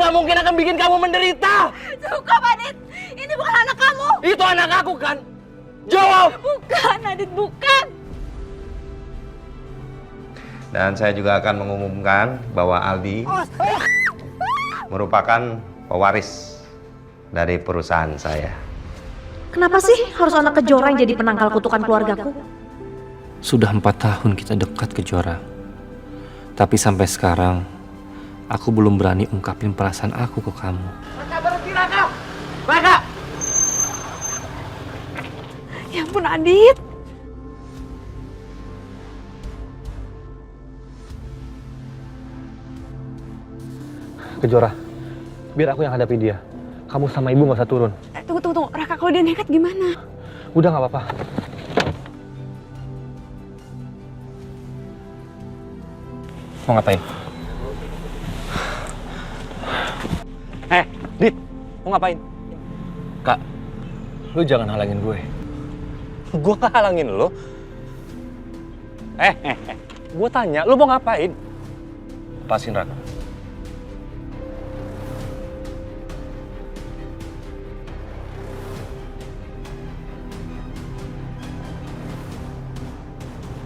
nggak mungkin akan bikin kamu menderita. Cukup, Adit. Ini bukan anak kamu. Itu anak aku kan? Jawab! Bukan, Adit, bukan. Dan saya juga akan mengumumkan bahwa Aldi merupakan pewaris dari perusahaan saya. Kenapa sih harus anak Kejora yang jadi penangkal kutukan keluargaku? Sudah 4 tahun kita dekat Kejora. Tapi sampai sekarang, aku belum berani ungkapin perasaan aku ke kamu. Raka, berhenti Raka! Raka! Ya ampun, Adit. Kejora, biar aku yang hadapi dia. Kamu sama ibu nggak usah turun. Tunggu. Raka, kalau dia nekat gimana? Udah nggak apa-apa. Mau ngapain? Dit, mau ngapain? Kak, lu jangan halangin gue. Gue halangin lo. Gue tanya, lu mau ngapain? Lepasin Raka.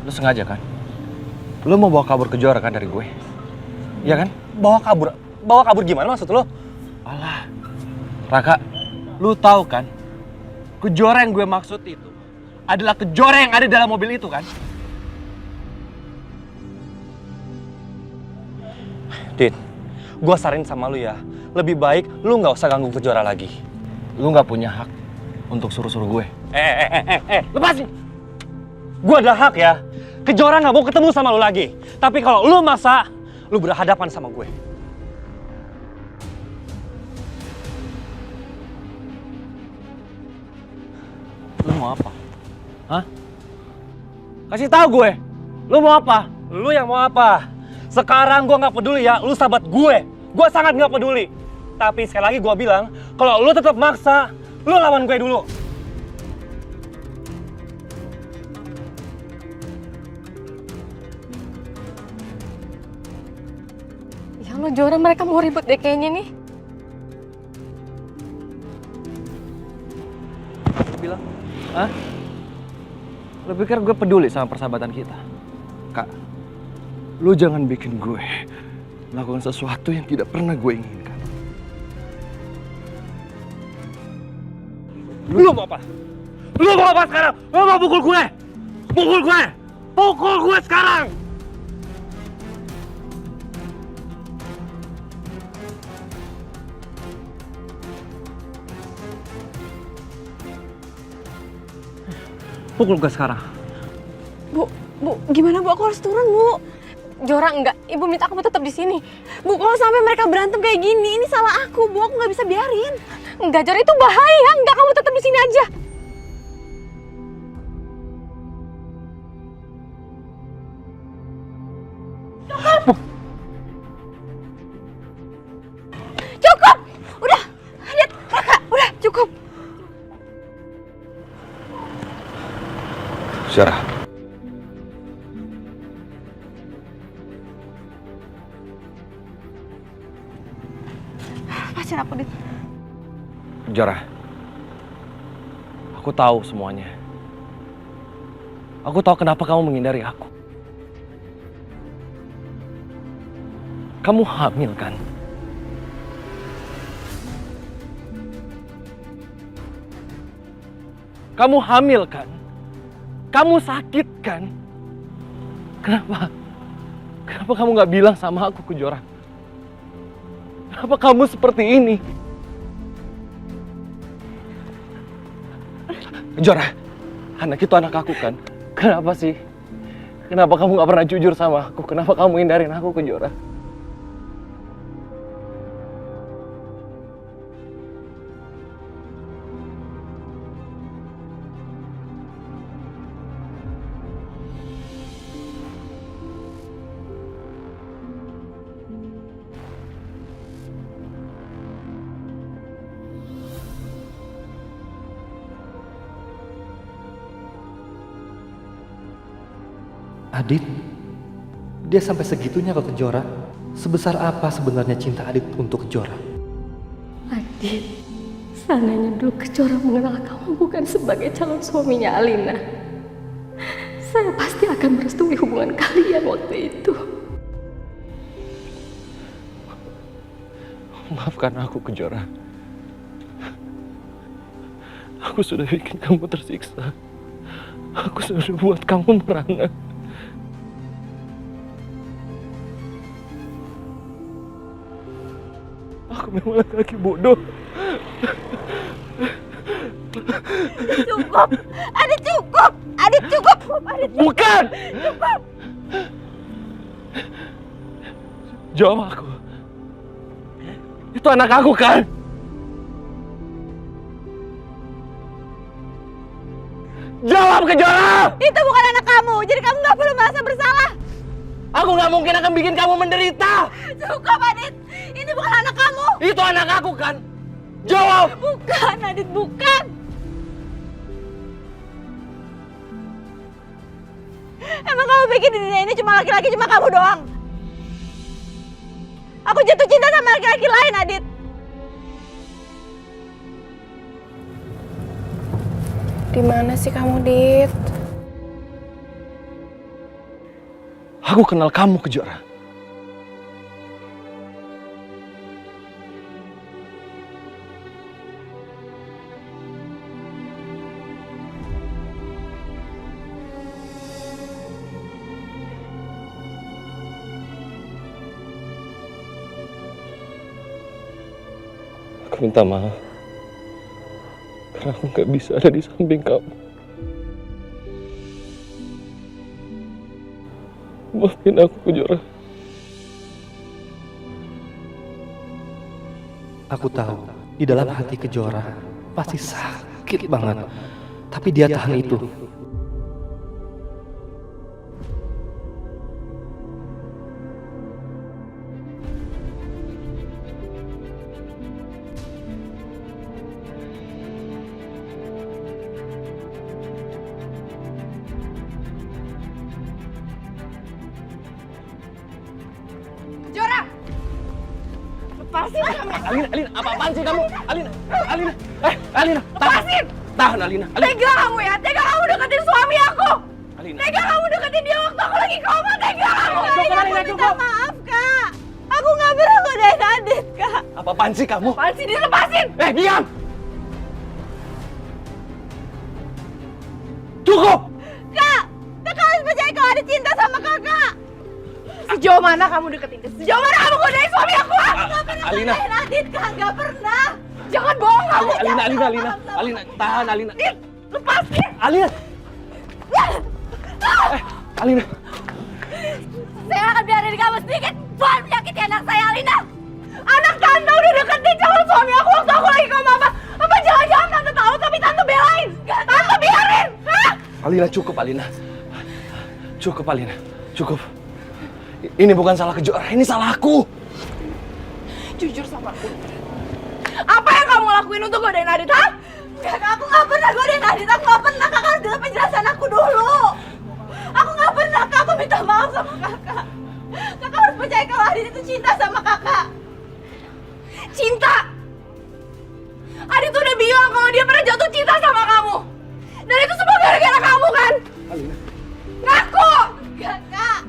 Lu sengaja kan? Lu mau bawa kabur Kejora kan dari gue? Iya kan? Bawa kabur? Bawa kabur gimana maksud lo? Alah, Raka, lu tahu kan? Kejora yang gue maksud itu adalah Kejora yang ada dalam mobil itu kan? Dit, gue saranin sama lu ya. Lebih baik lu nggak usah ganggu Kejora lagi. Lu nggak punya hak untuk suruh-suruh gue. Lepasin! Gue ada hak ya. Kejora nggak mau ketemu sama lu lagi. Tapi kalau lu maksa, lu berhadapan sama gue. Lu mau apa? Hah? Kasih tahu gue. Lu mau apa? Lu yang mau apa? Sekarang gue nggak peduli ya, lu sahabat gue. Gue sangat nggak peduli. Tapi sekali lagi gue bilang, kalau lu tetap maksa, lu lawan gue dulu. Ya Allah, Jora, mereka mau ribut deh kayaknya nih. Lu bilang? Hah? Lu pikir gue peduli sama persahabatan kita? Kak, lu jangan bikin gue melakukan sesuatu yang tidak pernah gue inginkan. Lu mau apa? Lu mau apa sekarang? Lu mau pukul gue? Pukul gue! Pukul gue sekarang! Pukul gue sekarang. Bu, gimana Bu? Aku harus turun, Bu. Jora, enggak. Ibu minta aku tetap di sini. Bu, kalau sampai mereka berantem kayak gini, ini salah aku, Bu. Aku nggak bisa biarin. Enggak, Jora, itu bahaya. Enggak, kamu tetap di sini aja. Cukup! Udah, Adit, Raka, udah cukup. Syarah. Lepasin aku, Dit. Jara, aku tahu semuanya. Aku tahu kenapa kamu menghindari aku. Kamu hamil kan? Kamu hamil kan? Kamu sakit kan? Kenapa? Kenapa kamu nggak bilang sama aku, Kejora? Kenapa kamu seperti ini? Kejora, anak itu anak aku kan? Kenapa sih? Kenapa kamu nggak pernah jujur sama aku? Kenapa kamu hindarin aku, Kejora? Adit, dia sampai segitunya ke Kejora. Sebesar apa sebenarnya cinta Adit untuk Kejora? Adit, seandainya dulu Kejora mengenal kamu bukan sebagai calon suaminya Alina, saya pasti akan merestui hubungan kalian waktu itu. Maafkan aku, Kejora. Aku sudah bikin kamu tersiksa. Aku sudah buat kamu merana. Aku memang laki-laki bodoh. Cukup! Adit cukup! Adit cukup! Adit cukup! Bukan! Cukup! Jawab aku. Itu anak aku kan? Jawab, Kejora! Itu bukan anak kamu, jadi kamu nggak perlu merasa bersalah. Aku nggak mungkin akan bikin kamu menderita. Cukup, Adit. Itu bukan anak kamu. Itu anak aku kan? Jawab! Bukan, Adit, bukan. Emang kamu pikir di dunia ini cuma laki-laki, cuma kamu doang? Aku jatuh cinta sama laki-laki lain, Adit. Di mana sih kamu, Dit? Aku kenal kamu, Kejora. Aku minta maaf karena aku nggak bisa ada di samping kamu. Maafin aku, Kejora. Aku tahu di dalam hati Kejora pasti sakit banget, tapi dia tahan itu. Kejora! Lepasin kamu! Alina, apa-apaan sih kamu? Alina! Alina, Lepasin! tahan Alina. Tega kamu ya! Tega kamu deketin suami aku! Alina. Tega kamu deketin dia waktu aku lagi koma! Tega kamu! Cukup, Alina, Aku minta cukup. maaf, Kak! Aku nggak pernah godain Adit, Kak! Apa-apaan sih kamu? Apaan sih? Dilepasin! Diam! Cukup! Kak! Kakak harus percaya kalau Adit cinta sama kakak! Sejauh mana kamu deketin dia? Sejauh mana kamu godain suami aku? Aku nggak pernah Alina. godain Adit, Kak! Nggak pernah! Jangan bohong kamu! Alina, tahan Alina. Adit! Lepasin! Alina! Alina! Saya akan biarin kamu sedikit buat menyakiti anak saya, Alina! Anak tante udah deketin calon suami aku waktu aku lagi koma apa? Apa jangan-jangan tante tahu tapi tante belain? Tante biarin! Hah? Alina, cukup Alina. Cukup Alina, cukup. Ini bukan salah Kejora, ini salah aku. Jujur sama aku. Apa yang kamu lakuin untuk godain Adit, ha? Enggak, aku nggak pernah godain Adit. Aku nggak pernah. Kakak harus dengar penjelasan aku dulu. Aku nggak pernah, Kak. Aku minta maaf sama kakak. Kakak harus percaya kalau Adit itu cinta sama kakak. Cinta! Adit tuh udah bilang kalau dia pernah jatuh cinta sama kamu. Dan itu semua gara-gara kamu, kan? Alina. Ngaku! Enggak, Kak.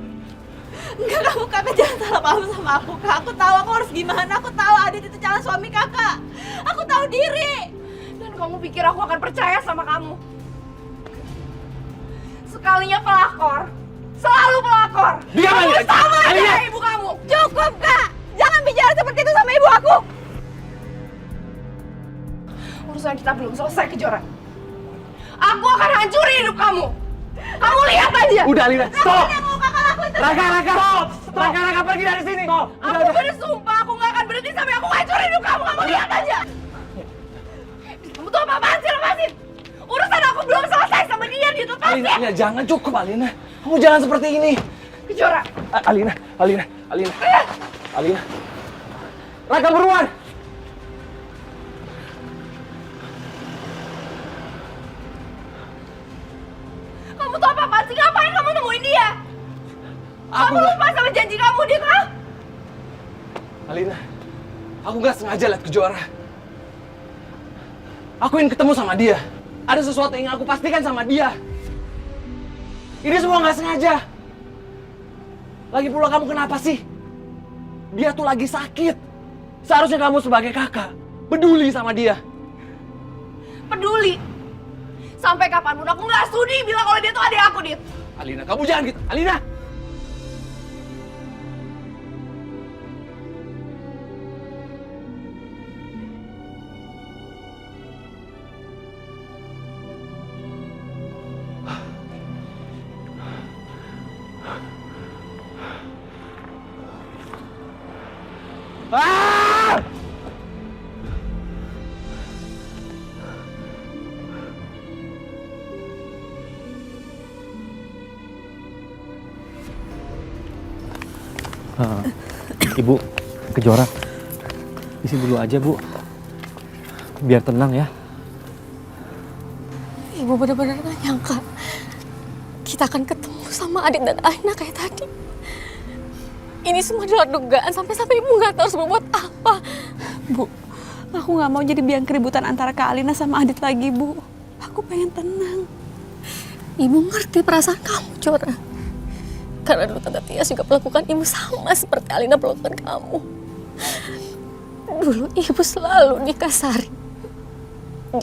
Enggak, kamu kakak jangan salah paham sama aku, Kak. Aku tahu aku harus gimana. Aku tahu Adit itu calon suami kakak. Aku tahu diri. Dan kamu pikir aku akan percaya sama kamu? Sekalinya pelakor, selalu pelakor. Diam, Kamu Alina. sama aja Alina. kayak ibu kamu. Cukup, Kak. Jangan bicara seperti itu sama ibu aku. Urusan kita belum selesai, Kejora. Aku akan hancurin hidup kamu. Kamu lihat aja. Udah Alina, stop! Yang mau kakak lakuin terus. Stop! Raka, pergi dari sini. Aku bersumpah aku nggak akan berhenti sampai aku hancurin hidup kamu. Kamu lihat aja. Kamu tuh apa-apaan sih? Lepasin. Urusan aku belum selesai sama dia. Dia tuh Alina, Alina, jangan, cukup Alina. Kamu jangan seperti ini. Kejora. Alina. Raka, buruan! Kamu tuh apa-apaan sih? Ngapain kamu nemuin dia? Kamu Aku lupa sama janji kamu, Dit, ha? Alina, aku nggak sengaja lihat Kejora. Aku ingin ketemu sama dia. Ada sesuatu yang ingin aku pastikan sama dia. Ini semua nggak sengaja. Lagi pula kamu kenapa sih? Dia tuh lagi sakit. Seharusnya kamu sebagai kakak peduli sama dia. Peduli? Sampai kapanpun aku nggak sudi bilang kalau dia tuh adik aku, Dit. Alina, kamu jangan gitu. Alina! Ah! Ibu, Kejora. Isi dulu aja, Bu. Biar tenang ya. Ibu benar-benar gak nyangka kita akan ketemu sama Adit dan Alina kayak tadi. Ini semua di luar dugaan, sampai-sampai ibu nggak tahu harus berbuat apa. Bu, aku nggak mau jadi biang keributan antara Kak Alina sama Adit lagi, Bu. Aku pengen tenang. Ibu ngerti perasaan kamu, Jora. Karena dulu Tante Tias juga melakukan ibu sama seperti Alina melakukan kamu. Dulu ibu selalu dikasari,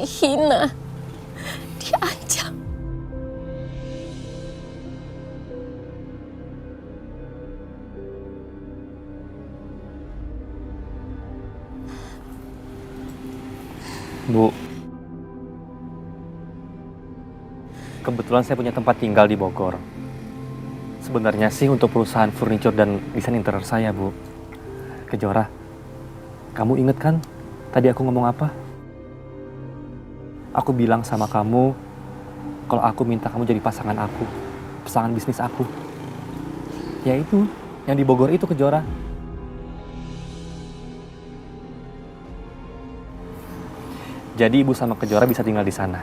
dihina, diancam. Bu, kebetulan saya punya tempat tinggal di Bogor. Sebenarnya sih untuk perusahaan furniture dan desain interior saya, Bu. Kejora, kamu inget kan tadi aku ngomong apa? Aku bilang sama kamu kalau aku minta kamu jadi pasangan aku, pasangan bisnis aku. Ya itu, yang di Bogor itu, Kejora. Jadi ibu sama Kejora bisa tinggal di sana.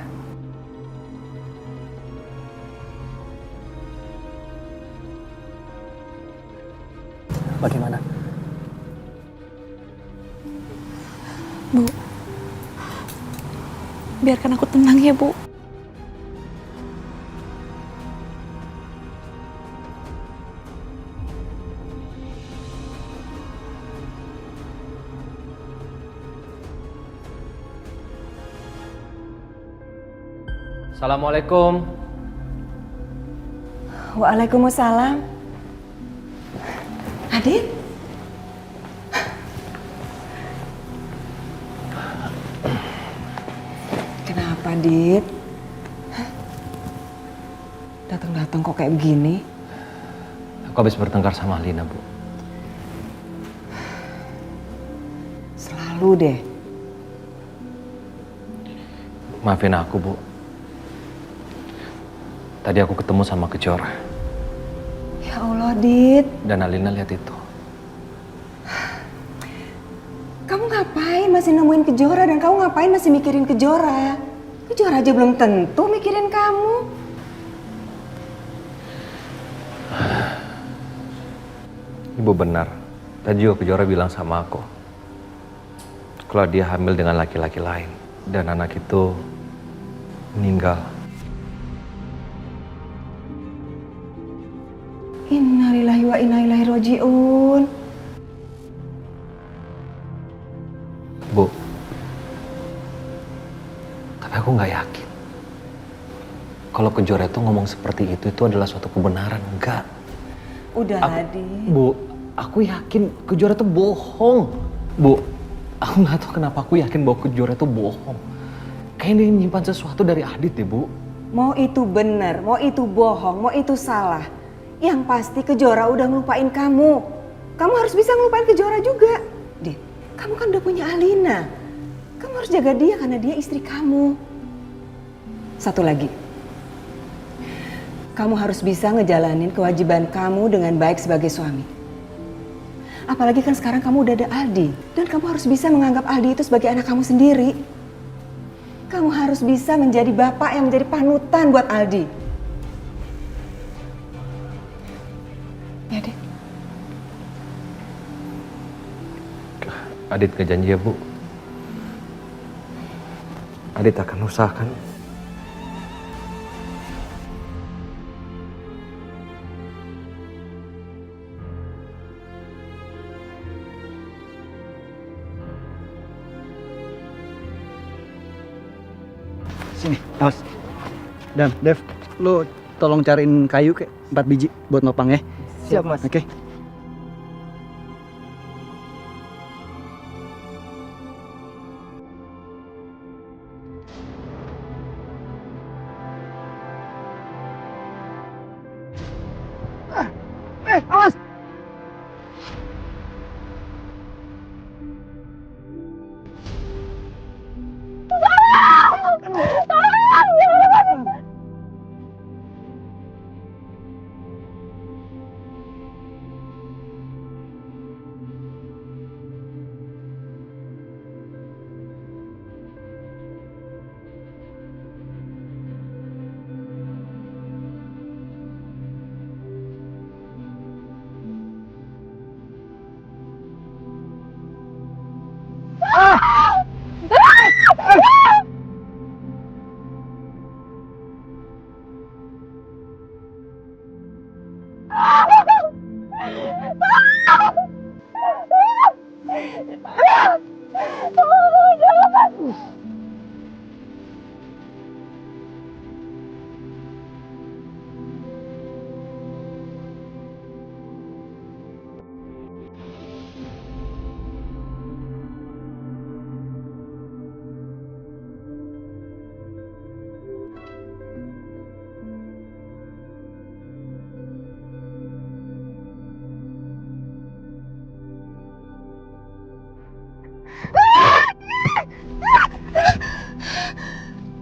Bagaimana? Bu, biarkan aku tenang ya, Bu. Assalamualaikum. Waalaikumsalam. Adit? Kenapa, Dit? Datang-datang kok kayak begini? Aku habis bertengkar sama Alina, Bu. Selalu deh. Maafin aku, Bu. Tadi aku ketemu sama Kejora. Ya Allah, Dit. Dan Alina lihat itu. Kamu ngapain masih nemuin Kejora dan kamu ngapain masih mikirin Kejora? Kejora aja belum tentu mikirin kamu. Ibu benar. Tadi juga Kejora bilang sama aku kalau dia hamil dengan laki-laki lain dan anak itu meninggal. Innalillahi wa inna ilaihi raji'un. Bu, tapi aku nggak yakin kalau Kejora itu ngomong seperti itu adalah suatu kebenaran. Enggak. Udahlah, Dit. Bu, aku yakin Kejora itu bohong. Bu, aku nggak tahu kenapa aku yakin bahwa Kejora itu bohong. Kayaknya dia menyimpan sesuatu dari Adit deh, Bu. Mau itu benar, mau itu bohong, mau itu salah. Yang pasti Kejora udah ngelupain kamu. Kamu harus bisa ngelupain Kejora juga. Dit, kamu kan udah punya Alina. Kamu harus jaga dia karena dia istri kamu. Satu lagi. Kamu harus bisa ngejalanin kewajiban kamu dengan baik sebagai suami. Apalagi kan sekarang kamu udah ada Aldi. Dan kamu harus bisa menganggap Aldi itu sebagai anak kamu sendiri. Kamu harus bisa menjadi bapak yang menjadi panutan buat Aldi. Ya, Dit. Adit nggak janji ya, Bu? Adit akan usahakan. Sini, awas. Dan Dev, lu tolong cariin kayu kayak 4 biji buat nopang ya. Siap, Mas. Oke. Awas!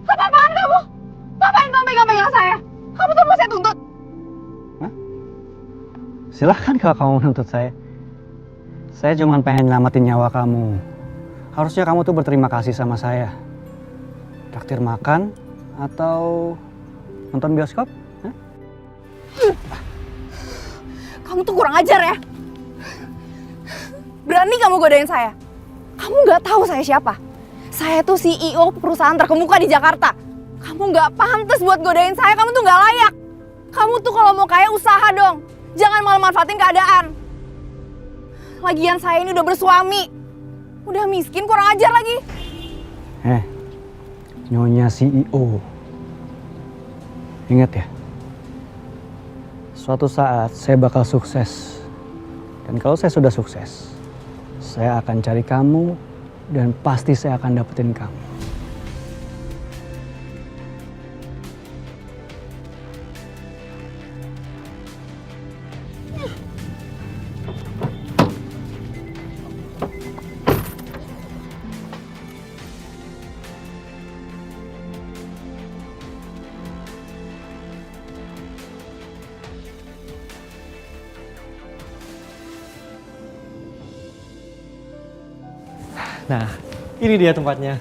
Apa-apaan kamu? Ngapain kamu pegang-pegang saya? Kamu tuh mau saya tuntut? Silahkan kalau kamu menuntut saya. Saya cuma pengen nyelamatin nyawa kamu. Harusnya kamu tuh berterima kasih sama saya. Traktir makan atau nonton bioskop? Hah? Kamu tuh kurang ajar ya. Berani kamu godain saya. Kamu nggak tahu saya siapa. Saya tuh CEO perusahaan terkemuka di Jakarta. Kamu nggak pantas buat godain saya. Kamu tuh nggak layak. Kamu tuh kalau mau kaya usaha dong. Jangan malah manfaatin keadaan. Lagian saya ini udah bersuami. Udah miskin, kurang ajar lagi. Nyonya CEO. Ingat ya, suatu saat saya bakal sukses. Dan kalau saya sudah sukses, saya akan cari kamu dan pasti saya akan dapetin kamu. Nah, ini dia tempatnya.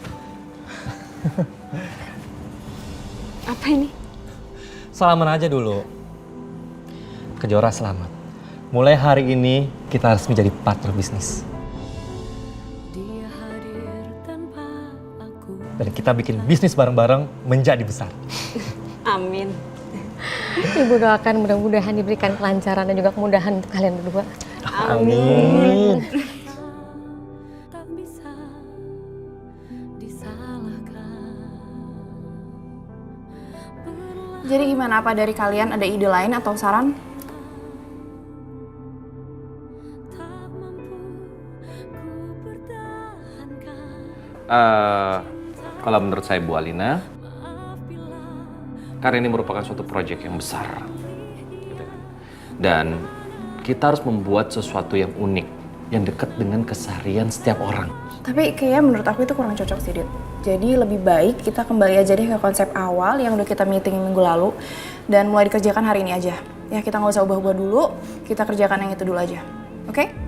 Apa ini? Salaman aja dulu. Kejora selamat. Mulai hari ini kita resmi jadi partner bisnis. Dan kita bikin bisnis bareng-bareng menjadi besar. Amin. Ibu doakan mudah-mudahan diberikan kelancaran dan juga kemudahan untuk kalian berdua. Amin. Jadi gimana, apa dari kalian ada ide lain atau saran? Kalau menurut saya Bu Alina, karena ini merupakan suatu proyek yang besar. Gitu kan. Dan kita harus membuat sesuatu yang unik, yang dekat dengan keseharian setiap orang. Tapi kayaknya menurut aku itu kurang cocok sih, Dit. Jadi lebih baik kita kembali aja deh ke konsep awal yang udah kita meeting minggu lalu dan mulai dikerjakan hari ini aja. Ya kita nggak usah ubah-ubah dulu, kita kerjakan yang itu dulu aja. Oke?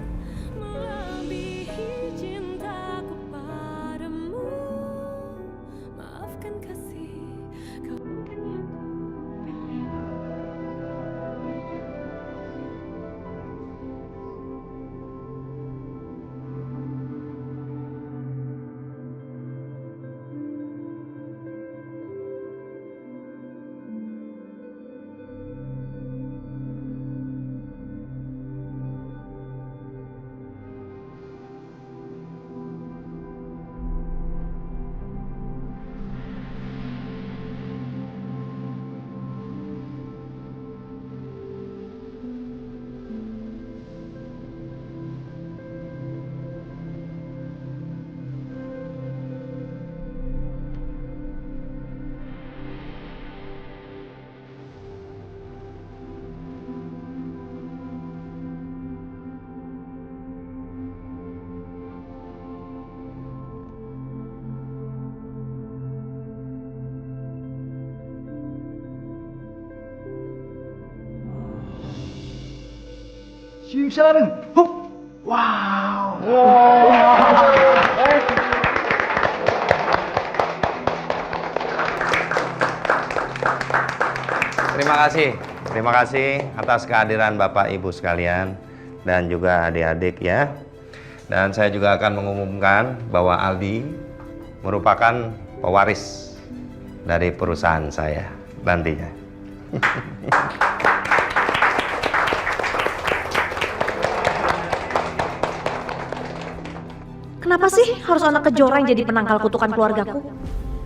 Simsalabim. Hup. Wow. Terima kasih atas kehadiran Bapak Ibu sekalian dan juga adik-adik ya. Dan saya juga akan mengumumkan bahwa Aldi merupakan pewaris dari perusahaan saya nantinya. Kenapa sih harus anak kejora yang jadi penangkal kutukan keluargaku?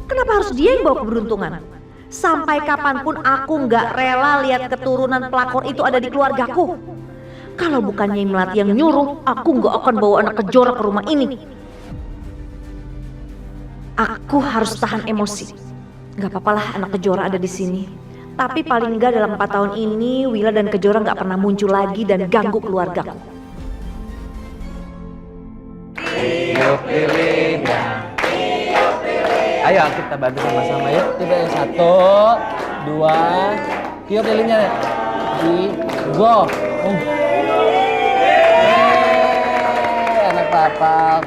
Kenapa harus dia yang bawa keberuntungan? Sampai kapanpun aku nggak rela lihat keturunan pelakor itu ada di keluargaku. Kalau bukan Nyai Melati yang nyuruh, aku nggak akan bawa anak kejora ke rumah ini. Aku harus tahan emosi. Gak apa-apalah anak kejora ada di sini. Tapi paling nggak dalam 4 tahun ini, Wila dan kejora nggak pernah muncul lagi dan ganggu keluargaku. Tiup lilinnya. Ayo kita bantu sama-sama ya. Tiba yang 1, 2, tiup lilinnya. Go. Anak papa.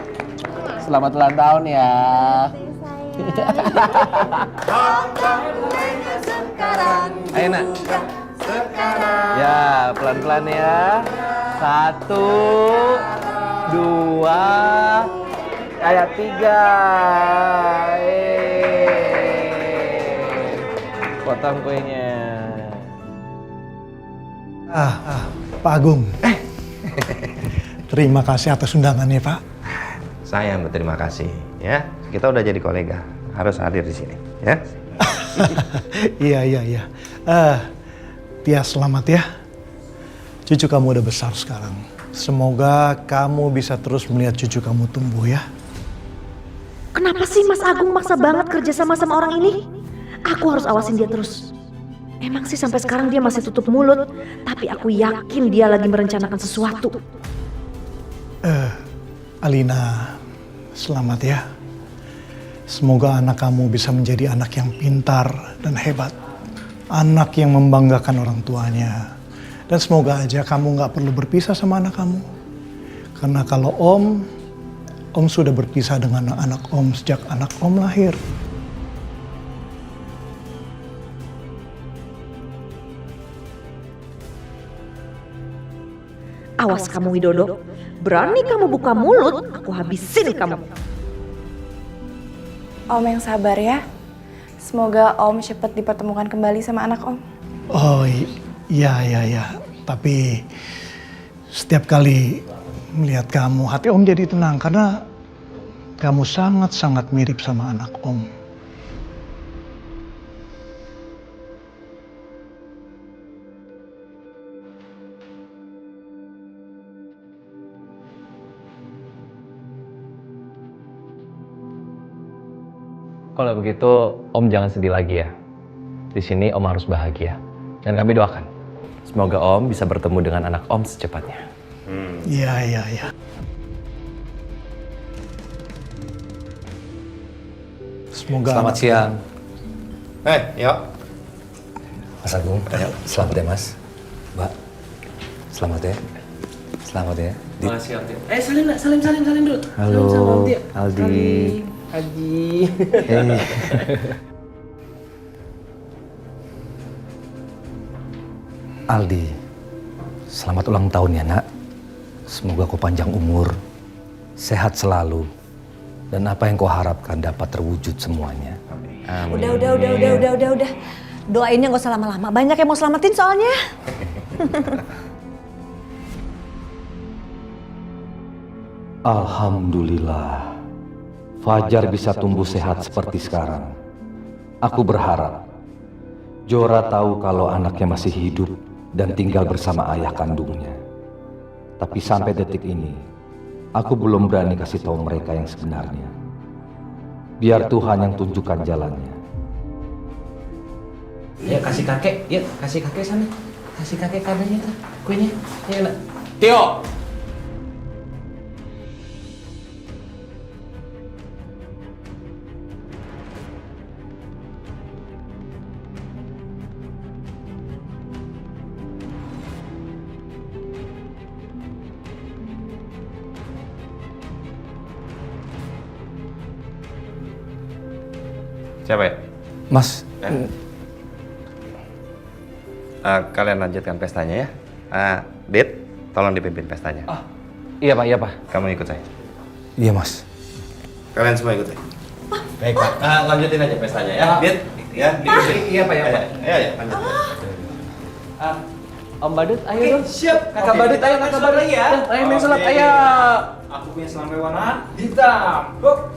Selamat ulang tahun ya. Ayo nak. Ya pelan-pelan ya. 1, 2, ayat 3. Potong kuenya. Pak Agung. Terima kasih atas undangannya, Pak. Saya yang berterima kasih ya. Kita udah jadi kolega, harus hadir di sini ya. Iya. Tia selamat ya. Cucu kamu udah besar sekarang. Semoga kamu bisa terus melihat cucu kamu tumbuh ya. Kenapa sih Mas Agung maksa banget kerja sama orang ini? Aku harus awasin dia terus. Emang sih sampai sekarang dia masih tutup mulut, tapi aku yakin dia lagi merencanakan sesuatu. Alina, selamat ya. Semoga anak kamu bisa menjadi anak yang pintar dan hebat. Anak yang membanggakan orang tuanya. Dan semoga aja kamu gak perlu berpisah sama anak kamu. Karena kalau Om sudah berpisah dengan anak Om sejak anak Om lahir. Awas kamu Widodo, berani kamu buka mulut, aku habisin kamu. Om yang sabar ya. Semoga Om cepat dipertemukan kembali sama anak Om. Oh iya. Tapi setiap kali melihat kamu, hati Om jadi tenang karena kamu sangat-sangat mirip sama anak Om. Kalau begitu, Om jangan sedih lagi ya. Di sini Om harus bahagia. Dan kami doakan. Semoga Om bisa bertemu dengan anak Om secepatnya. Iya. Semoga. Selamat siang. Yuk. Mas Agung, selamat ya Mas. Mbak, selamat ya. Selamat ya. Makasih Aldi. Salim dulu. Halo, Salam, Aldi. Haji. Aldi, selamat ulang tahun ya nak. Semoga kau panjang umur, sehat selalu, dan apa yang kau harapkan dapat terwujud semuanya. Amin. Udah. Doainnya gak usah lama-lama, banyak yang mau selamatin soalnya. Alhamdulillah, Fajar bisa tumbuh sehat seperti sekarang. Aku berharap Jora tahu kalau anaknya masih hidup dan tinggal bersama ayah kandungnya. Tapi sampai detik ini, aku belum berani kasih tahu mereka yang sebenarnya. Biar Tuhan yang tunjukkan jalannya. Ya kasih kakek sana. Kasih kakek kadonya tuh, kuenya. Ya nak. Tio. Siapa ya? Mas. Kalian lanjutkan pestanya ya. Dit, tolong dipimpin pestanya. Iya Pak. Kamu ikut saya. Iya Mas. Kalian semua ikut saya. Baik Pak. Lanjutin aja pestanya ya. Dit, ya. Dipimpin. Iya Pak ya Pak. Ayo, lanjut. Om Badut, ayo dong. Siap. Kakak Badut, ayo kakak Badut ya. Ayo main sulap, ayo. Aku punya selampai warna hitam. Go.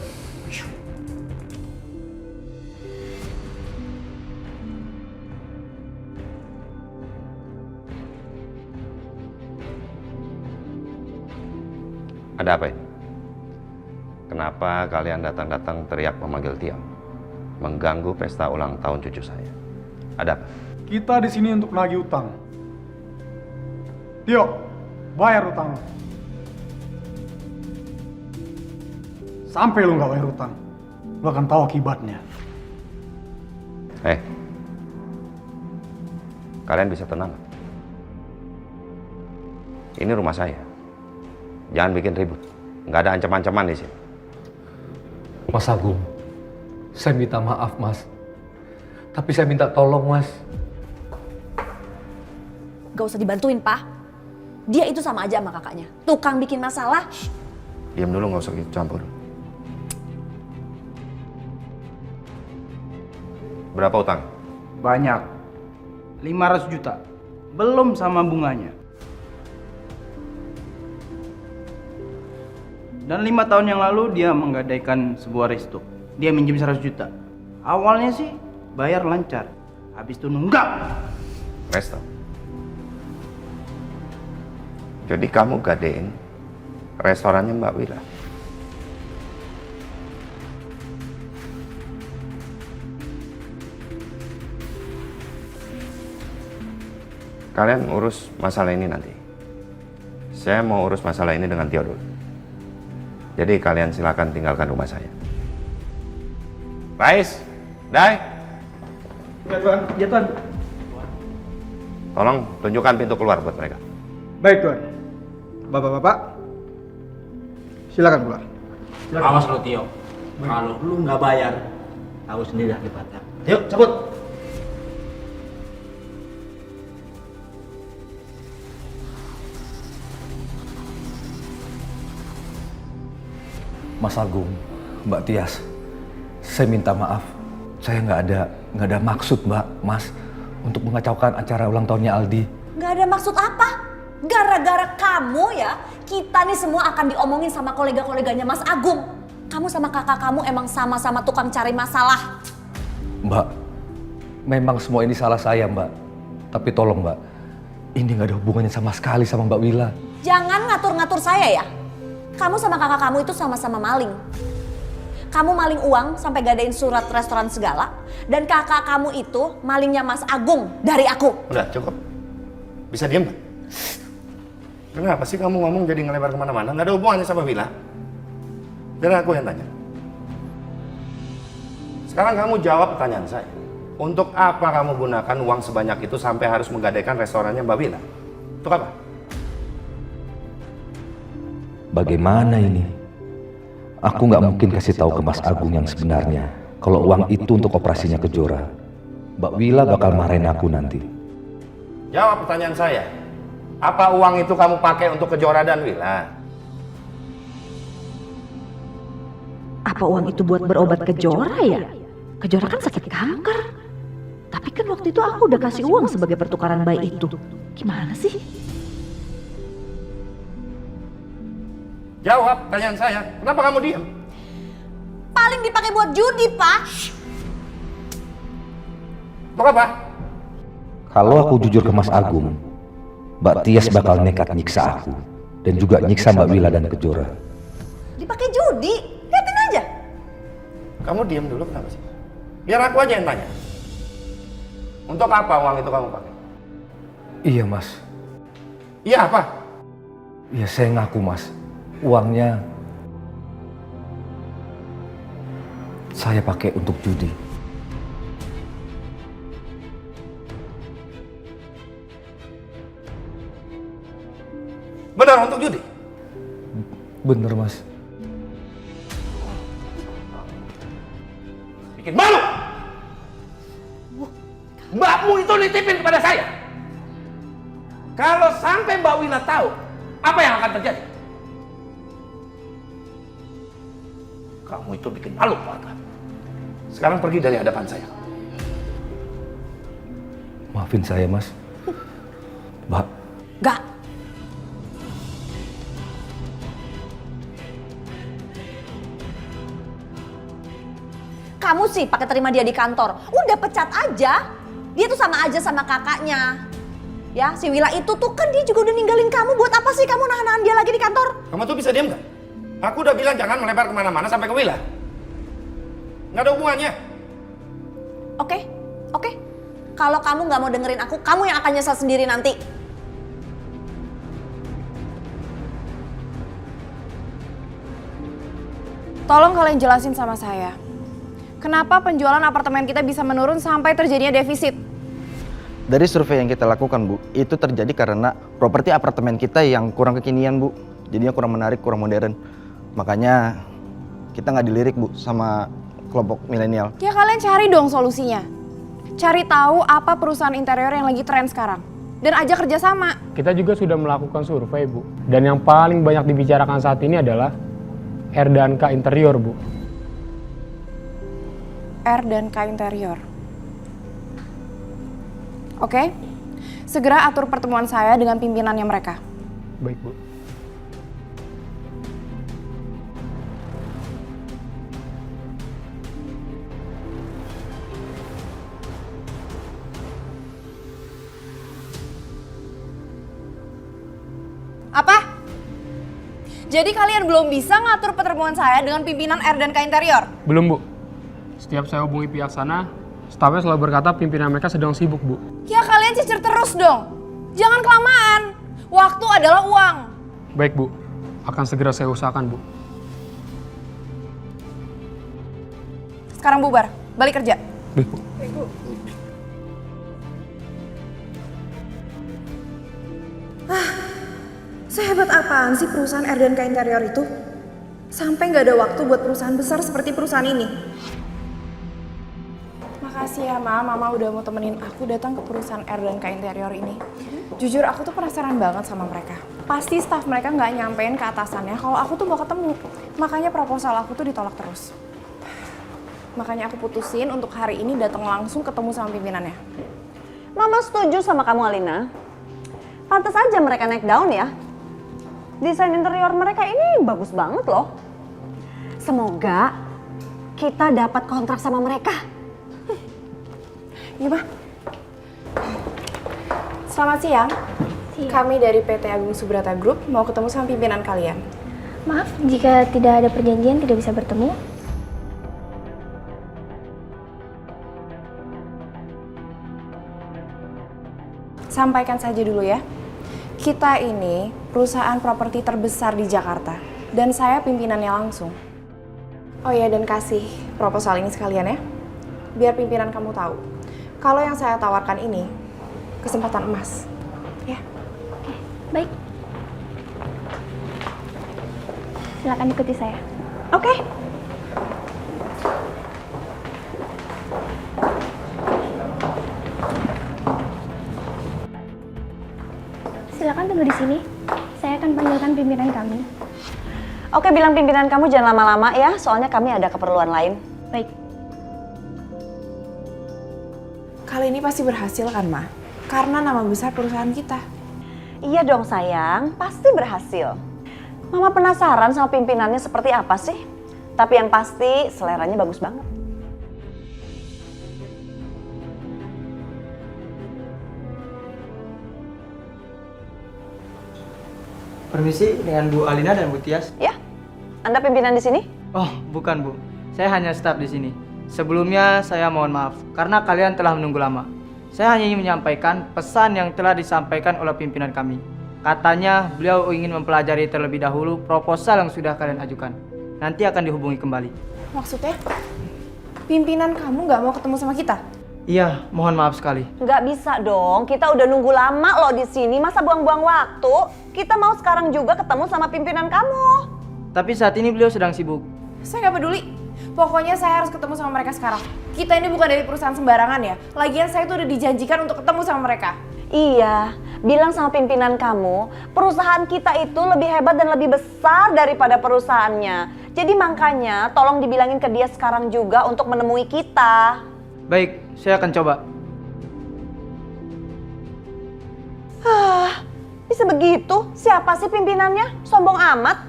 Ada apa ini? Kenapa kalian datang-datang teriak memanggil Tio? Mengganggu pesta ulang tahun cucu saya. Ada apa? Kita di sini untuk nagih utang. Tio, bayar utang lo. Sampai lu nggak bayar utang, lu akan tahu akibatnya. Kalian bisa tenang. Ini rumah saya. Jangan bikin ribut. Nggak ada ancam-ancaman di sini. Mas Agung, saya minta maaf Mas. Tapi saya minta tolong Mas. Gak usah dibantuin, Pak. Dia itu sama aja sama kakaknya. Tukang bikin masalah. Diam dulu, nggak usah ikut campur. Berapa utang? Banyak. 500 juta. Belum sama bunganya. Dan 5 tahun yang lalu dia menggadaikan sebuah resto. Dia minjem 100 juta. Awalnya sih bayar lancar. Habis itu nunggak. Resto. Jadi kamu gadein restorannya Mbak Wila. Kalian urus masalah ini nanti. Saya mau urus masalah ini dengan Tio dulu. Jadi kalian silakan tinggalkan rumah saya. Rais, Dai. Ya Tuan, ya Tuan. Tolong tunjukkan pintu keluar buat mereka. Baik Tuan. Bapak-bapak, silakan keluar. Awas lo Tio. Kalau lu nggak bayar, tahu sendiri akibatnya. Yuk, cabut. Mas Agung, Mbak Tias, saya minta maaf. Saya nggak ada maksud Mas, untuk mengacaukan acara ulang tahunnya Aldi. Nggak ada maksud apa? Gara-gara kamu ya, kita nih semua akan diomongin sama kolega-koleganya Mas Agung. Kamu sama kakak kamu emang sama-sama tukang cari masalah. Mbak, memang semua ini salah saya Mbak. Tapi tolong Mbak, ini nggak ada hubungannya sama sekali sama Mbak Wila. Jangan ngatur-ngatur saya ya. Kamu sama kakak kamu itu sama-sama maling. Kamu maling uang sampai gadain surat restoran segala. Dan kakak kamu itu malingnya Mas Agung dari aku. Udah, cukup. Bisa diam nggak? Kenapa sih kamu ngomong jadi ngelebar kemana-mana? Nggak ada hubungannya sama Wila. Biar aku yang tanya. Sekarang kamu jawab pertanyaan saya. Untuk apa kamu gunakan uang sebanyak itu sampai harus menggadaikan restorannya Mbak Wila? Untuk apa? Bagaimana ini? Aku nggak mungkin kasih tahu ke Mas Agung yang sebenarnya kalau uang itu untuk operasinya Kejora. Mbak Wila bakal marahin aku nanti. Jawab pertanyaan saya. Apa uang itu kamu pakai untuk Kejora dan Wila? Apa uang itu buat berobat Kejora ya? Kejora kan sakit kanker. Tapi kan waktu itu aku udah kasih uang sebagai pertukaran bayi itu. Gimana sih? Jawab pertanyaan saya. Kenapa kamu diam? Paling dipakai buat judi, Pak. Untuk apa? Kalau aku jujur ke Mas Agung, Mbak Tias bakal nekat nyiksa aku dan juga nyiksa Mbak Wila dan Kejora. Dipakai judi? Liatin aja. Kamu diam dulu kenapa sih? Biar aku aja yang tanya. Untuk apa uang itu kamu pakai? Iya Mas. Iya apa? Iya saya ngaku Mas. Uangnya saya pakai untuk judi. Benar untuk judi? Bener Mas. Bikin malu! Mbakmu itu nitipin kepada saya. Kalau sampai Mbak Wina tahu, apa yang akan terjadi? Kamu itu bikin malu keluarga. Sekarang pergi dari hadapan saya. Maafin saya, Mas. Mbak. Gak. Kamu sih pakai terima dia di kantor. Udah pecat aja. Dia tuh sama aja sama kakaknya. Ya, si Wila itu tuh kan dia juga udah ninggalin kamu. Buat apa sih kamu nahan-nahan dia lagi di kantor? Kamu tuh bisa diam nggak? Aku udah bilang jangan melebar kemana-mana sampai ke Wila. Nggak ada hubungannya. Oke. Kalau kamu nggak mau dengerin aku, kamu yang akan nyesal sendiri nanti. Tolong kalian jelasin sama saya. Kenapa penjualan apartemen kita bisa menurun sampai terjadinya defisit? Dari survei yang kita lakukan, Bu, itu terjadi karena properti apartemen kita yang kurang kekinian, Bu. Jadinya kurang menarik, kurang modern. Makanya kita nggak dilirik, Bu, sama kelompok milenial. Ya kalian cari dong solusinya. Cari tahu apa perusahaan interior yang lagi tren sekarang. Dan ajak kerjasama. Kita juga sudah melakukan survei, Bu. Dan yang paling banyak dibicarakan saat ini adalah R&K Interior, Bu. R&K Interior. Oke, segera atur pertemuan saya dengan pimpinannya mereka. Baik, Bu. Apa? Jadi kalian belum bisa ngatur pertemuan saya dengan pimpinan R&K Interior? Belum, Bu. Setiap saya hubungi pihak sana, stafnya selalu berkata pimpinan mereka sedang sibuk, Bu. Ya kalian cicir terus dong. Jangan kelamaan. Waktu adalah uang. Baik, Bu. Akan segera saya usahakan, Bu. Sekarang bubar. Balik kerja. Baik, Bu. Sehebat apaan sih perusahaan R&K Interior itu? Sampai nggak ada waktu buat perusahaan besar seperti perusahaan ini. Makasih ya, Mama udah mau temenin aku datang ke perusahaan R&K Interior ini. Jujur aku tuh penasaran banget sama mereka. Pasti staf mereka nggak nyampein ke atasannya kalau aku tuh mau ketemu. Makanya proposal aku tuh ditolak terus. Makanya aku putusin untuk hari ini datang langsung ketemu sama pimpinannya. Mama setuju sama kamu, Alina. Pantas aja mereka naik daun ya. Desain interior mereka ini bagus banget loh. Semoga kita dapat kontrak sama mereka. Iya, Ma. Selamat siang. Kami dari PT Agung Subrata Group mau ketemu sama pimpinan kalian. Maaf, jika tidak ada perjanjian tidak bisa bertemu. Sampaikan saja dulu ya. Kita ini perusahaan properti terbesar di Jakarta. Dan saya pimpinannya langsung. Oh ya, dan kasih proposal ini sekalian ya. Biar pimpinan kamu tahu. Kalau yang saya tawarkan ini, kesempatan emas. Ya. Oke, baik. Silakan ikuti saya. Oke. Silakan tunggu di sini. Saya akan panggilkan pimpinan kami. Oke, bilang pimpinan kamu jangan lama-lama ya, soalnya kami ada keperluan lain. Baik. Kali ini pasti berhasil kan, Ma? Karena nama besar perusahaan kita. Iya dong sayang, pasti berhasil. Mama penasaran sama pimpinannya seperti apa sih? Tapi yang pasti seleranya bagus banget. Permisi dengan Bu Alina dan Bu Tias. Ya, Anda pimpinan di sini? Oh, bukan Bu. Saya hanya staf di sini. Sebelumnya saya mohon maaf karena kalian telah menunggu lama. Saya hanya ingin menyampaikan pesan yang telah disampaikan oleh pimpinan kami. Katanya beliau ingin mempelajari terlebih dahulu proposal yang sudah kalian ajukan. Nanti akan dihubungi kembali. Maksudnya, pimpinan kamu nggak mau ketemu sama kita? Iya, mohon maaf sekali. Nggak bisa dong, kita udah nunggu lama loh di sini. Masa buang-buang waktu? Kita mau sekarang juga ketemu sama pimpinan kamu. Tapi saat ini beliau sedang sibuk. Saya nggak peduli. Pokoknya saya harus ketemu sama mereka sekarang. Kita ini bukan dari perusahaan sembarangan ya. Lagian saya tuh udah dijanjikan untuk ketemu sama mereka. Iya, bilang sama pimpinan kamu, perusahaan kita itu lebih hebat dan lebih besar daripada perusahaannya. Jadi makanya tolong dibilangin ke dia sekarang juga untuk menemui kita. Baik, saya akan coba. Bisa begitu? Siapa sih pimpinannya? Sombong amat.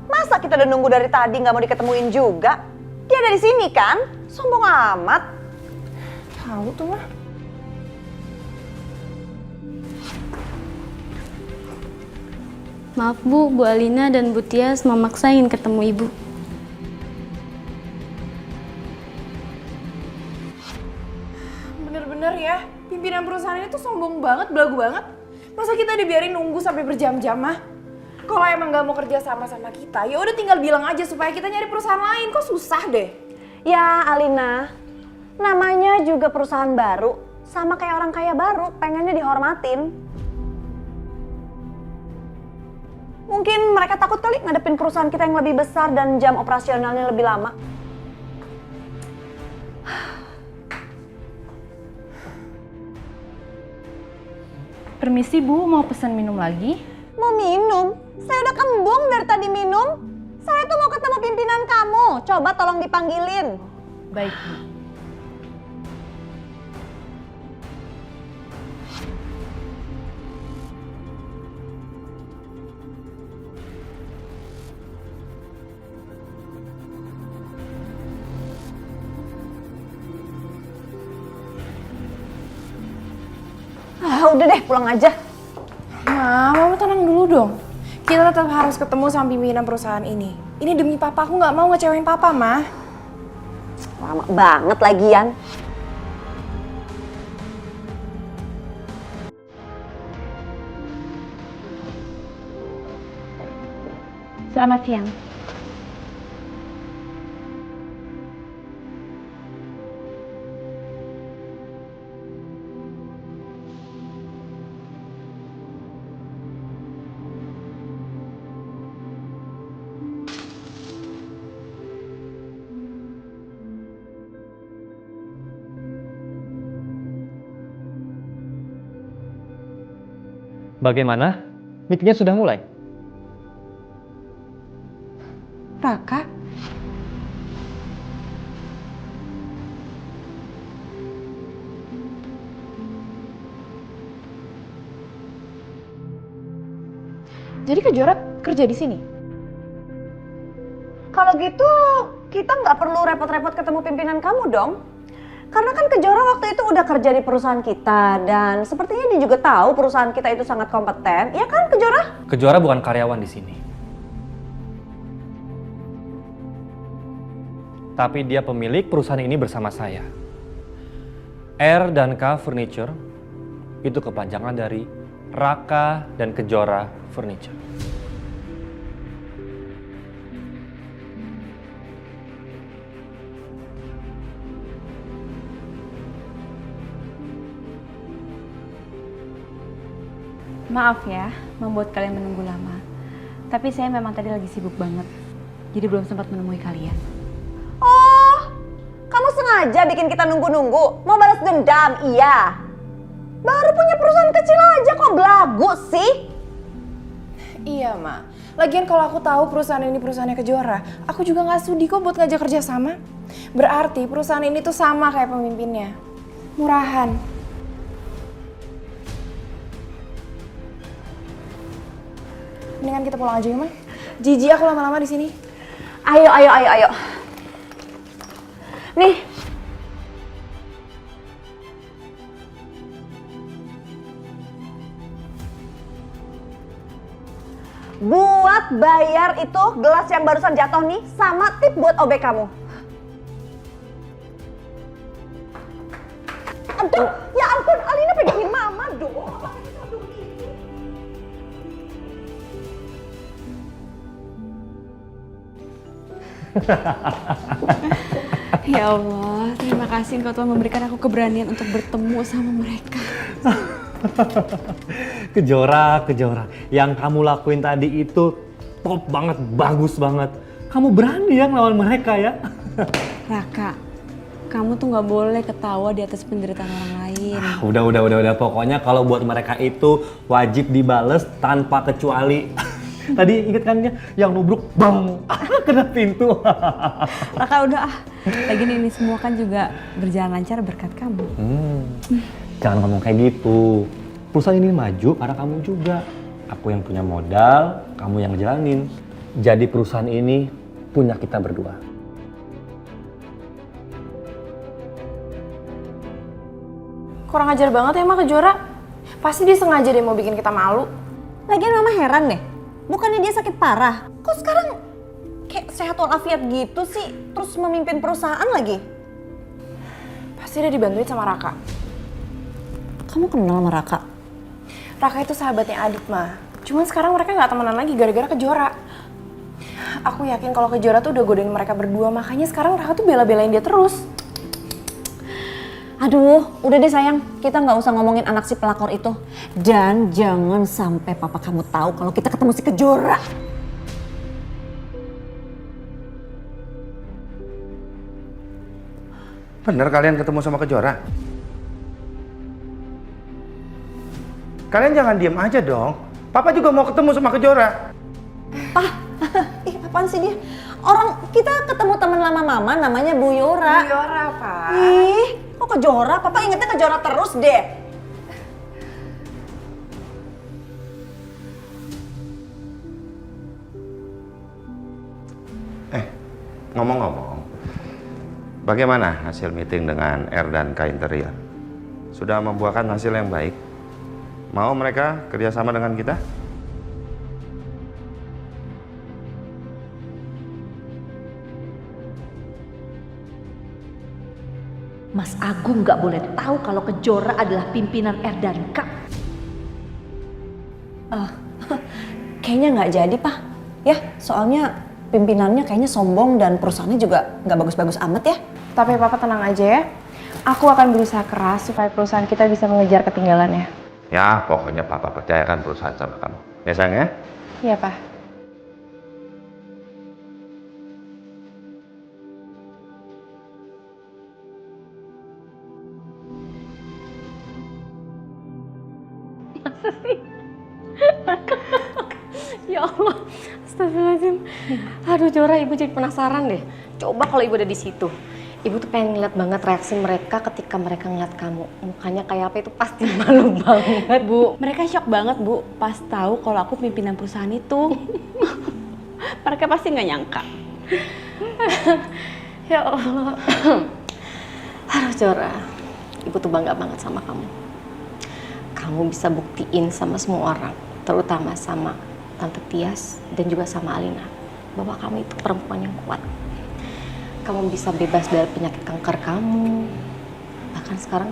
Masa kita udah nunggu dari tadi nggak mau diketemuin juga? Dia ada di sini kan? Sombong amat. Tahu tuh mah. Maaf Bu, Bu Alina dan Bu Tias memaksa ingin ketemu Ibu. Bener-bener ya, pimpinan perusahaan ini tuh sombong banget, belagu banget. Masa kita dibiarin nunggu sampai berjam-jam mah? Kalau emang gak mau kerja sama kita, ya udah tinggal bilang aja supaya kita nyari perusahaan lain. Kok susah deh? Ya Alina, namanya juga perusahaan baru. Sama kayak orang kaya baru, pengennya dihormatin. Mungkin mereka takut kali ngadepin perusahaan kita yang lebih besar dan jam operasionalnya lebih lama. Permisi Bu, mau pesan minum lagi? Mau minum? Saya udah kembung dari tadi minum. Saya tuh mau ketemu pimpinan kamu. Coba tolong dipanggilin. Baik Bu. Udah deh, pulang aja. Mama tenang dulu dong. Kita tetap harus ketemu sama pimpinan perusahaan ini. Ini demi papa, aku nggak mau ngecewain papa, Ma. Lama banget lagian. Selamat siang. Bagaimana? Meetingnya sudah mulai? Raka? Jadi Kejora kerja di sini? Kalau gitu, kita nggak perlu repot-repot ketemu pimpinan kamu dong. Karena kan Kejora waktu itu udah kerja di perusahaan kita dan sepertinya dia juga tahu perusahaan kita itu sangat kompeten. Ya kan Kejora? Kejora bukan karyawan di sini. Tapi dia pemilik perusahaan ini bersama saya. R&K Furniture itu kepanjangan dari Raka dan Kejora Furniture. Maaf ya, membuat kalian menunggu lama. Tapi saya memang tadi lagi sibuk banget. Jadi belum sempat menemui kalian. Oh, kamu sengaja bikin kita nunggu-nunggu. Mau balas dendam, iya. Baru punya perusahaan kecil aja kok belagu sih? Iya, Ma. Lagian kalau aku tahu perusahaan ini perusahaannya Kejora, aku juga nggak sudi kok buat ngajak kerja sama. Berarti perusahaan ini tuh sama kayak pemimpinnya. Murahan. Mendingan kita pulang aja ya, Ma. Jijik aku lama-lama di sini. Ayo. Nih. Buat bayar itu gelas yang barusan jatuh nih sama tip buat OB kamu. Aduh, ya ampun, Alina pegangin mama dong. Ya Allah, terima kasih Engkau telah memberikan aku keberanian untuk bertemu sama mereka. Kejora. Yang kamu lakuin tadi itu top banget, bagus banget. Kamu berani ya ngelawan mereka ya. Raka, kamu tuh nggak boleh ketawa di atas penderitaan orang lain. Udah. Pokoknya kalau buat mereka itu wajib dibales tanpa kecuali. Tadi inget kan dia yang nubruk bang kena pintu. Raka udah ah. Lagian ini semua kan juga berjalan lancar berkat kamu. Jangan ngomong kayak gitu. Perusahaan ini maju karena kamu juga. Aku yang punya modal, kamu yang ngejalanin. Jadi perusahaan ini punya kita berdua. Kurang ajar banget ya Mak Kejora. Pasti dia sengaja deh mau bikin kita malu. Lagian mama heran deh. Bukannya dia sakit parah. Kok sekarang kayak sehat walafiat gitu sih? Terus memimpin perusahaan lagi? Pasti dia dibantuin sama Raka. Kamu kenal sama Raka? Raka itu sahabatnya Adit, Ma. Cuman sekarang mereka nggak temenan lagi gara-gara Kejora. Aku yakin kalau Kejora tuh udah godain mereka berdua, makanya sekarang Raka tuh bela-belain dia terus. Aduh, udah deh sayang, kita nggak usah ngomongin anak si pelakor itu. Dan jangan sampai papa kamu tahu kalau kita ketemu si Kejora. Bener kalian ketemu sama Kejora? Kalian jangan diem aja dong. Papa juga mau ketemu sama Kejora. Ih, apaan sih dia? Orang kita ketemu teman lama mama namanya Bu Yora. Bu Yora, Pak. Ih, kok Kejora? Papa ingetnya Kejora terus deh. Ngomong-ngomong, bagaimana hasil meeting dengan R dan K Interior? Sudah membuahkan hasil yang baik? Mau mereka kerjasama dengan kita? Mas Agung nggak boleh tahu kalau Kejora adalah pimpinan R dan K. Kayaknya nggak jadi, Pak. Ya, soalnya pimpinannya kayaknya sombong dan perusahaannya juga nggak bagus-bagus amat ya. Tapi Papa tenang aja ya. Aku akan berusaha keras supaya perusahaan kita bisa mengejar ketinggalannya. Ya, pokoknya Papa percayakan perusahaan sama kamu. Ya sayang ya? Iya, Pak. Masa sih? Ya Allah, astagfirullahaladzim. Aduh Jora, ibu jadi penasaran deh. Coba kalau ibu ada di situ. Ibu tuh pengen ngeliat banget reaksi mereka ketika mereka ngeliat kamu. Mukanya kayak apa itu pasti malu banget. Bu, mereka shock banget Bu pas tahu kalau aku pimpinan perusahaan itu. Mereka pasti nggak nyangka. Ya Allah. Aduh Jora, ibu tuh bangga banget sama kamu. Kamu bisa buktiin sama semua orang, terutama sama Tante Tias dan juga sama Alina, bahwa kamu itu perempuan yang kuat. Kamu bisa bebas dari penyakit kanker kamu. Bahkan sekarang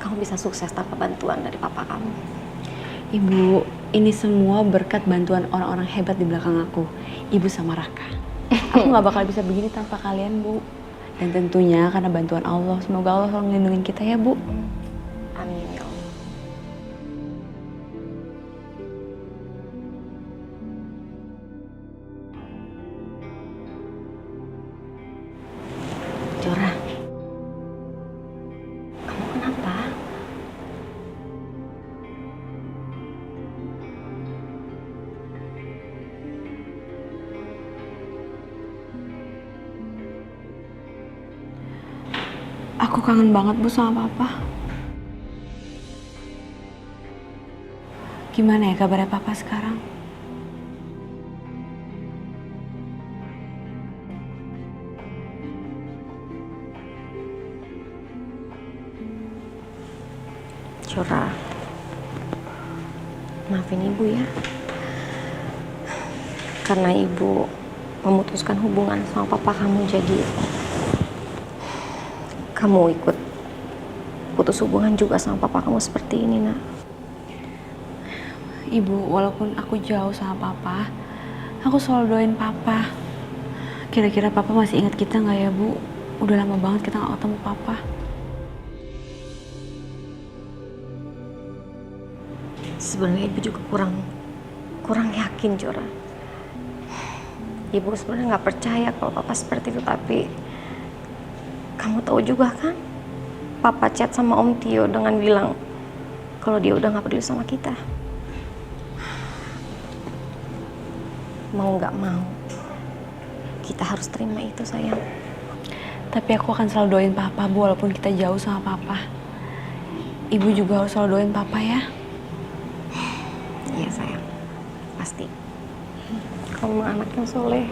kamu bisa sukses tanpa bantuan dari papa kamu. Ibu, ini semua berkat bantuan orang-orang hebat di belakang aku. Ibu sama Raka. Aku nggak bakal bisa begini tanpa kalian, Bu. Dan tentunya karena bantuan Allah. Semoga Allah selalu melindungi kita ya, Bu. Amin ya Allah. Jora, kamu kenapa? Aku kangen banget Bu sama Papa. Gimana ya kabarnya Papa sekarang? Jora, maafin ibu ya. Karena ibu memutuskan hubungan sama papa kamu, jadi kamu ikut putus hubungan juga sama papa kamu seperti ini, Nak. Ibu, walaupun aku jauh sama Papa, aku selalu doain Papa. Kira-kira Papa masih ingat kita nggak ya, Bu? Udah lama banget kita nggak ketemu Papa. Sebenarnya ibu juga kurang yakin, Jora. Ibu sebenarnya nggak percaya kalau papa seperti itu, tapi Kamu tahu juga kan, Papa chat sama Om Tio dengan bilang kalau dia udah gak peduli sama kita. Mau gak mau, kita harus terima itu, sayang. Tapi aku akan selalu doain Papa, Bu, walaupun kita jauh sama Papa. Ibu juga harus selalu doain Papa ya. Iya, sayang. Pasti. Kamu anak yang soleh.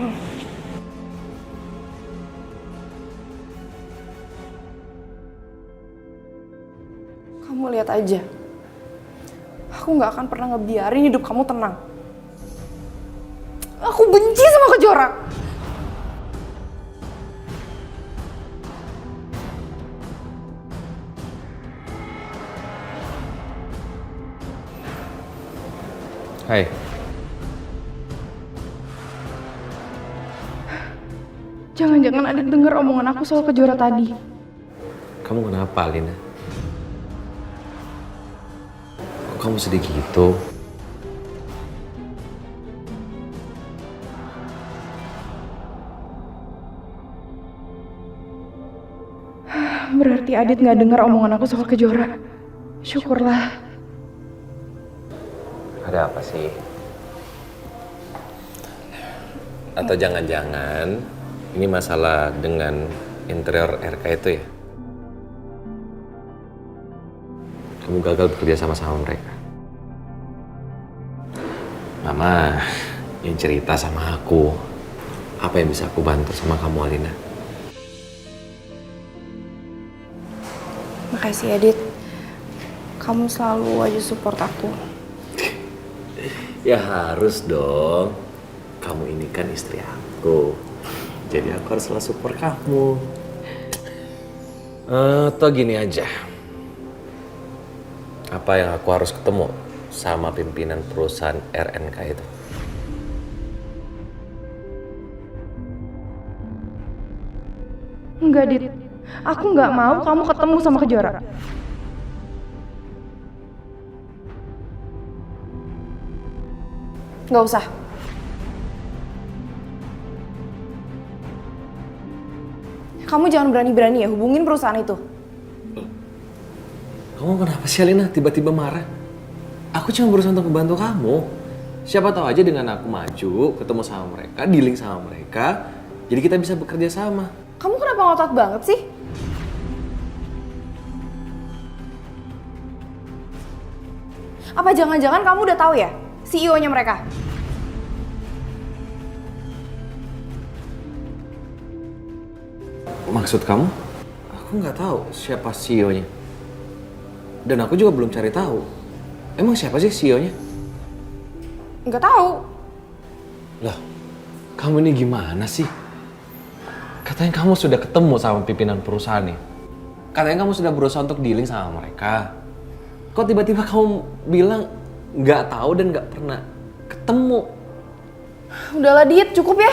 Kamu lihat aja. Aku nggak akan pernah ngebiarin hidup kamu tenang. Aku benci sama Kejora. Hai. Jangan-jangan Adit denger omongan aku soal Kejora tadi. Kamu kenapa, Alina? Kok kamu sedih gitu? Berarti Adit nggak denger omongan aku soal Kejora. Syukurlah. Ada apa sih? Atau jangan-jangan ini masalah dengan interior RK itu ya? Kamu gagal bekerja sama mereka. Mama yang cerita sama aku apa yang bisa aku bantu sama kamu, Alina. Makasih Adit. Kamu selalu aja support aku. Ya harus dong. Kamu ini kan istri aku. Jadi aku harus selalu support kamu. Atau gini aja. Apa yang aku harus ketemu sama pimpinan perusahaan RNK itu? Enggak, Dit. Aku nggak mau kamu ketemu sama Kejora. Nggak usah. Kamu jangan berani-berani ya hubungin perusahaan itu. Kamu kenapa sih, Alina? Tiba-tiba marah? Aku cuma berusaha untuk membantu kamu. Siapa tahu aja dengan aku maju, ketemu sama mereka, dealing sama mereka, jadi kita bisa bekerja sama. Kamu kenapa ngotot banget sih? Apa jangan-jangan kamu udah tahu ya CEO-nya mereka? Maksud kamu? Aku nggak tahu siapa CEO-nya. Dan aku juga belum cari tahu. Emang siapa sih CEO-nya? Nggak tahu. Lah, kamu ini gimana sih? Katanya kamu sudah ketemu sama pimpinan perusahaan nih. Katanya kamu sudah berusaha untuk dealing sama mereka. Kok tiba-tiba kamu bilang nggak tahu dan nggak pernah ketemu? Udahlah Dit, cukup ya.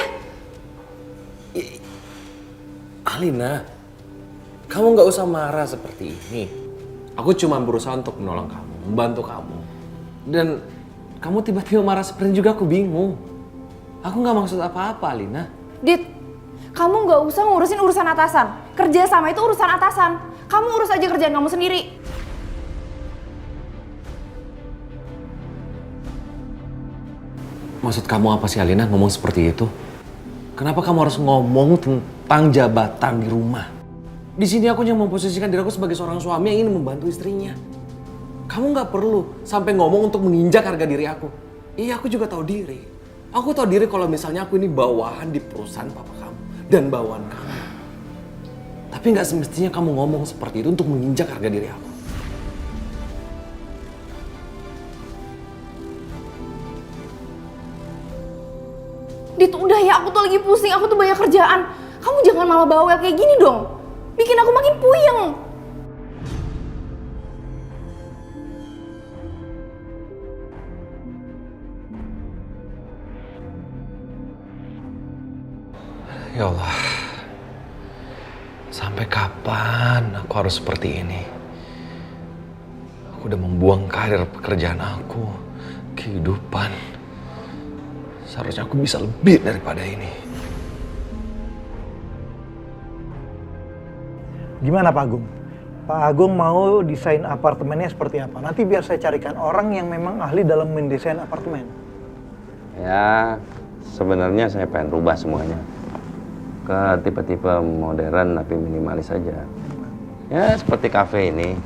Alina, kamu nggak usah marah seperti ini. Aku cuma berusaha untuk menolong kamu, membantu kamu. Dan kamu tiba-tiba marah seperti ini juga aku bingung. Aku nggak maksud apa-apa, Alina. Dit, kamu nggak usah ngurusin urusan atasan. Kerja sama itu urusan atasan. Kamu urus aja kerjaan kamu sendiri. Maksud kamu apa sih, Alina, ngomong seperti itu? Kenapa kamu harus ngomong tentang jabatan di rumah? Di sini aku hanya memposisikan diri aku sebagai seorang suami yang ingin membantu istrinya. Kamu nggak perlu sampai ngomong untuk menginjak harga diri aku. Iya, aku juga tahu diri. Aku tahu diri kalau misalnya aku ini bawahan di perusahaan papa kamu dan bawahan kamu. Tapi nggak semestinya kamu ngomong seperti itu untuk menginjak harga diri aku. Dit, udah ya, aku tuh lagi pusing, aku tuh banyak kerjaan. Kamu jangan malah bawel kayak gini dong. Bikin aku makin puyeng. Ya Allah, sampai kapan aku harus seperti ini? Aku udah membuang karir pekerjaan aku, kehidupan. Seharusnya aku bisa lebih daripada ini. Gimana Pak Agung? Pak Agung mau desain apartemennya seperti apa? Nanti biar saya carikan orang yang memang ahli dalam mendesain apartemen. Ya, sebenarnya saya pengen rubah semuanya ke tipe-tipe modern tapi minimalis saja. Ya, seperti kafe ini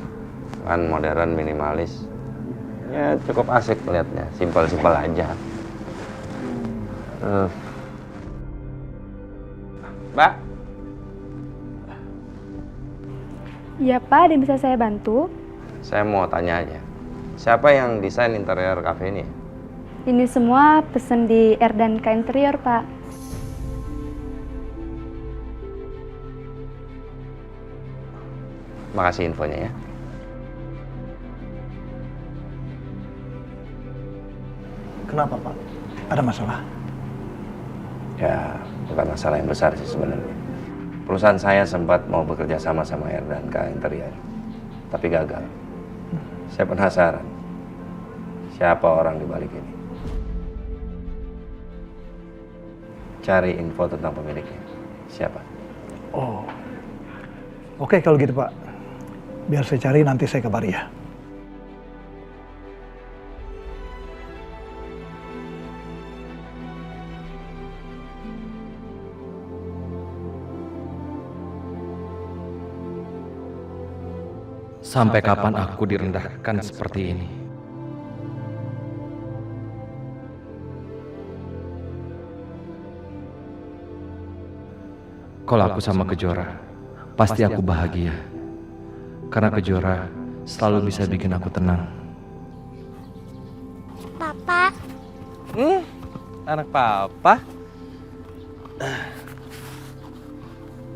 kan modern minimalis. Ya, cukup asik melihatnya, simpel-simpel aja. Mbak, Ya Pak, ada yang bisa saya bantu? saya mau tanya aja. Siapa yang desain interior kafe ini? Ini semua pesen di R&K Interior, Pak. Makasih infonya ya. Kenapa Pak? Ada masalah? Ya, bukan masalah yang besar sih sebenarnya. Perusahaan saya sempat mau bekerja sama R&K Interior, tapi gagal. Saya penasaran, siapa orang di balik ini? Cari info tentang pemiliknya. Siapa? Oh, oke kalau gitu Pak. Biar saya cari, nanti saya kabari ya. Sampai kapan aku direndahkan seperti ini? Kalau aku sama Kejora, pasti aku bahagia. Karena Kejora selalu bisa bikin aku tenang. Papa. Anak papa.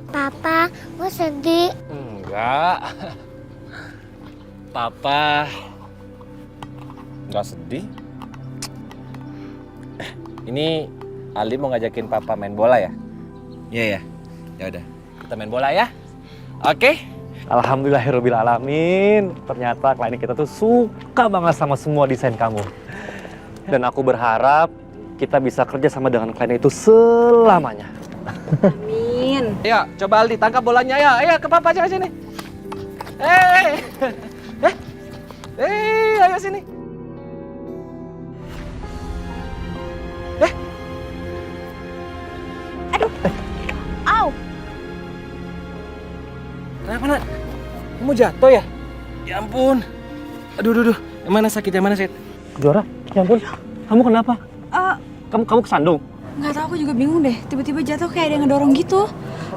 Papa, gue sedih. Enggak. Papa nggak sedih. Ini Ali mau ngajakin Papa main bola ya? Iya ya. Ya udah, kita main bola ya. Oke. Alhamdulillahirabbil alamin. Ternyata klien kita tuh suka banget sama semua desain kamu. Dan aku berharap kita bisa kerja sama dengan klien itu selamanya. Amin. Ayo, coba Aldi tangkap bolanya ya. Ayo ke Papa aja sini. Ayo sini. Au. Kenapa nak? Kamu jatuh ya? Ya ampun. Aduh. Yang mana sakit? Yang mana sakit? Kejora, ya ampun. Kamu kenapa? Kamu kesandung? Nggak tahu, aku juga bingung deh. Tiba-tiba jatuh kayak ada yang ngedorong gitu.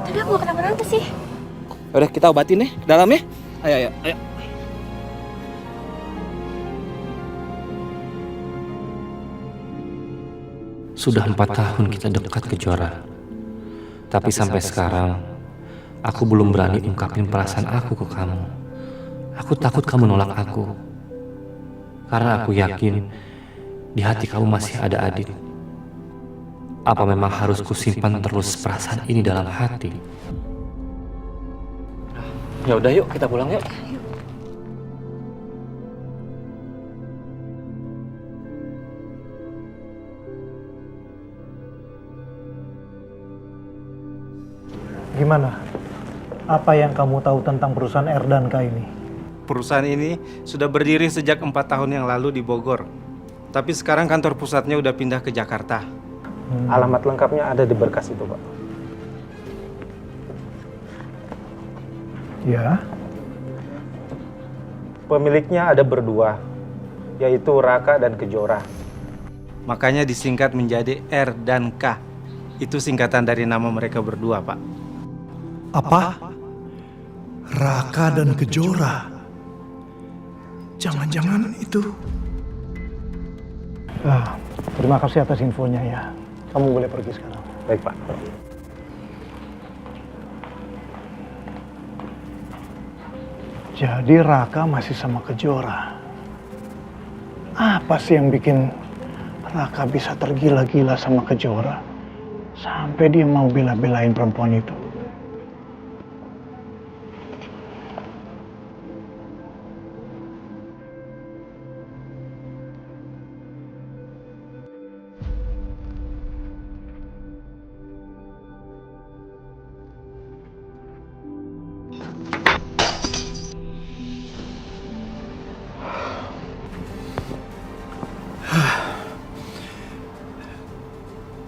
Tapi aku nggak kenapa-napa sih. Udah kita obatin nih ke dalam ya. Ayo. Sudah 4 tahun kita dekat Kejora. Tapi sampai sekarang, aku belum berani ungkapin perasaan aku ke kamu. Aku takut kamu nolak aku. Karena aku yakin di hati kamu masih ada Adit. Apa memang harus kusimpan terus perasaan ini dalam hati? Ya udah yuk, kita pulang yuk. Gimana? Apa yang kamu tahu tentang perusahaan R&K ini? Perusahaan ini sudah berdiri sejak 4 tahun yang lalu di Bogor. Tapi sekarang kantor pusatnya udah pindah ke Jakarta. Alamat lengkapnya ada di berkas itu, Pak. Ya. Pemiliknya ada berdua, yaitu Raka dan Kejora. Makanya disingkat menjadi R dan K. Itu singkatan dari nama mereka berdua, Pak. Apa? Raka dan Kejora? Jangan-jangan itu... terima kasih atas infonya ya. Kamu boleh pergi sekarang. Baik, Pak. Jadi Raka masih sama Kejora. Apa sih yang bikin Raka bisa tergila-gila sama Kejora? Sampai dia mau bela-belain perempuan itu.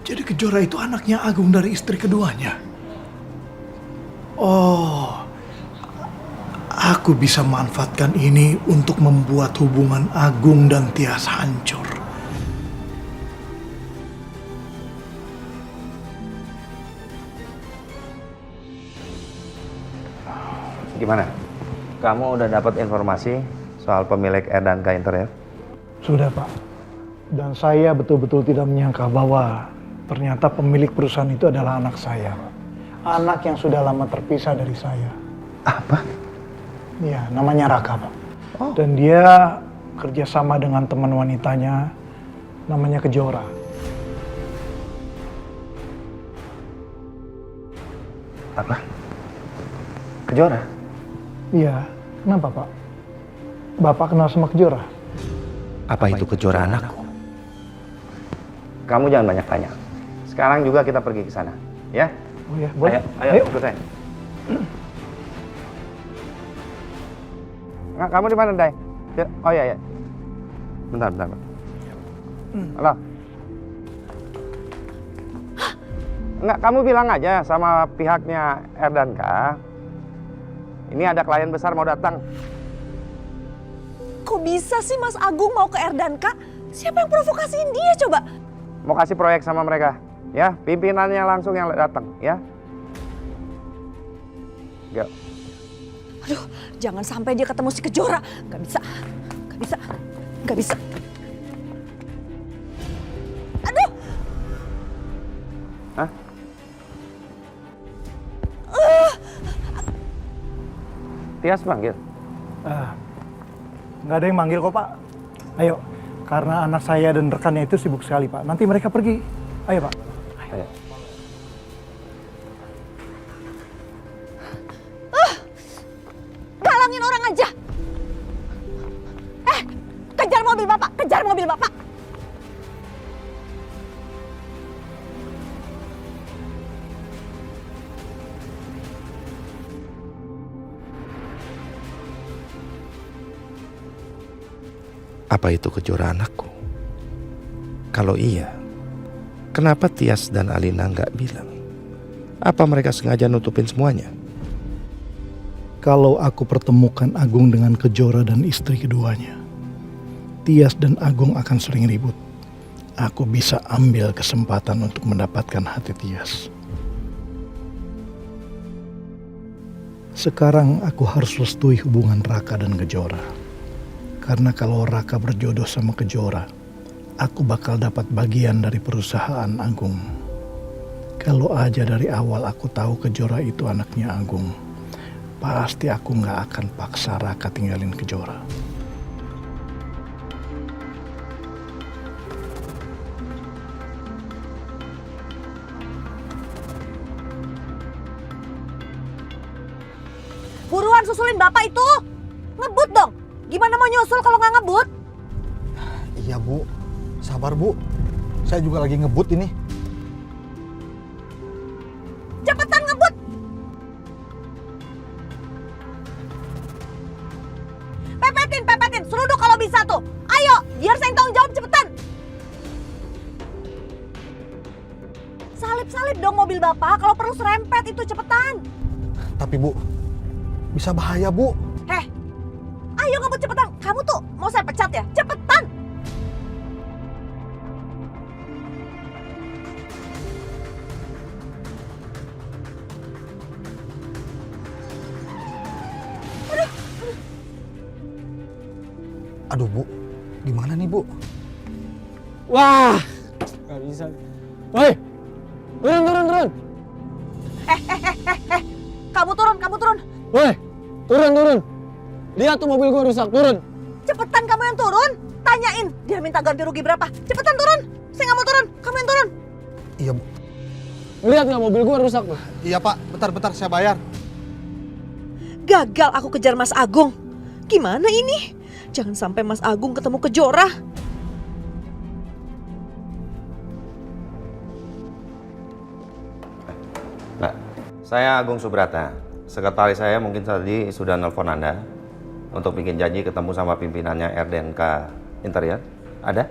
Jadi Kejora itu anaknya Agung dari istri keduanya. Oh, aku bisa manfaatkan ini untuk membuat hubungan Agung dan Tias hancur. Gimana? Kamu udah dapat informasi soal pemilik Erdanka Interior? Sudah, Pak. Dan saya betul-betul tidak menyangka bahwa ternyata pemilik perusahaan itu adalah anak saya, Pak. Anak yang sudah lama terpisah dari saya. Apa? Iya, namanya Raka, Pak. Dan dia kerjasama dengan teman wanitanya, namanya Kejora. Apa? Kejora? Iya, kenapa, Pak? Bapak kenal sama Kejora? Apa itu Kejora anakku? Kamu jangan banyak tanya. Sekarang juga kita pergi ke sana, ya? Oh ya, boleh. Ayo, ikut saya. Nggak, kamu di mana, Dai? Oh iya, ya. Bentar, Pak. Halo. Enggak, kamu bilang aja sama pihaknya Erdanka. Ini ada klien besar mau datang. Kok bisa sih Mas Agung mau ke Erdanka? Siapa yang provokasiin dia coba? Mau kasih proyek sama mereka, ya? Pimpinannya langsung yang datang, ya? Go. Aduh, jangan sampai dia ketemu si Kejora. Gak bisa, gak bisa, gak bisa. Aduh! Hah? Tias manggil? Nggak ada yang manggil kok, Pak. Ayo, karena anak saya dan rekannya itu sibuk sekali, Pak. Nanti mereka pergi. Ayo, Pak. Ayo. Galangin orang aja. Kejar mobil Bapak, kejar mobil Bapak. Apa itu Kejora anakku? Kalau iya, kenapa Tias dan Alina nggak bilang? Apa mereka sengaja nutupin semuanya? Kalau aku pertemukan Agung dengan Kejora dan istri keduanya, Tias dan Agung akan sering ribut. Aku bisa ambil kesempatan untuk mendapatkan hati Tias. Sekarang aku harus restui hubungan Raka dan Kejora. Karena kalau Raka berjodoh sama Kejora, aku bakal dapat bagian dari perusahaan Agung. Kalau aja dari awal aku tahu Kejora itu anaknya Agung, pasti aku nggak akan paksa Raka tinggalin Kejora. Buruan susulin Bapak itu. Ngebut dong. Gimana mau nyusul kalau nggak ngebut? Iya, Bu. Sabar, Bu. Saya juga lagi ngebut ini. Cepetan ngebut. Pepetin. Seruduk kalau bisa tuh. Ayo, biar saya yang tanggung jawab, cepetan. Salip-salip dong mobil Bapak. Kalau perlu serempet itu, cepetan. Tapi, Bu, bisa bahaya, Bu. Ayo ngebut cepetan. Kamu tuh mau saya pecat ya? Cepetan. Aduh, Bu. Gimana nih, Bu? Wah, nggak bisa. Woi, turun. Kamu turun. Woi, turun. Lihat tuh mobil gua rusak, turun. Cepetan kamu yang turun. Tanyain dia minta ganti rugi berapa. Cepetan turun. Saya nggak mau turun. Kamu yang turun. Iya, Bu. Lihat nggak mobil gua rusak tuh? Iya, Pak. Bentar, saya bayar. Gagal aku kejar Mas Agung. Gimana ini? Jangan sampai Mas Agung ketemu Kejora. Mbak, saya Agung Subrata. Sekretaris saya mungkin tadi sudah nelpon Anda untuk bikin janji ketemu sama pimpinannya Erdanka Interior. Ada?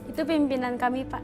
Itu pimpinan kami, Pak.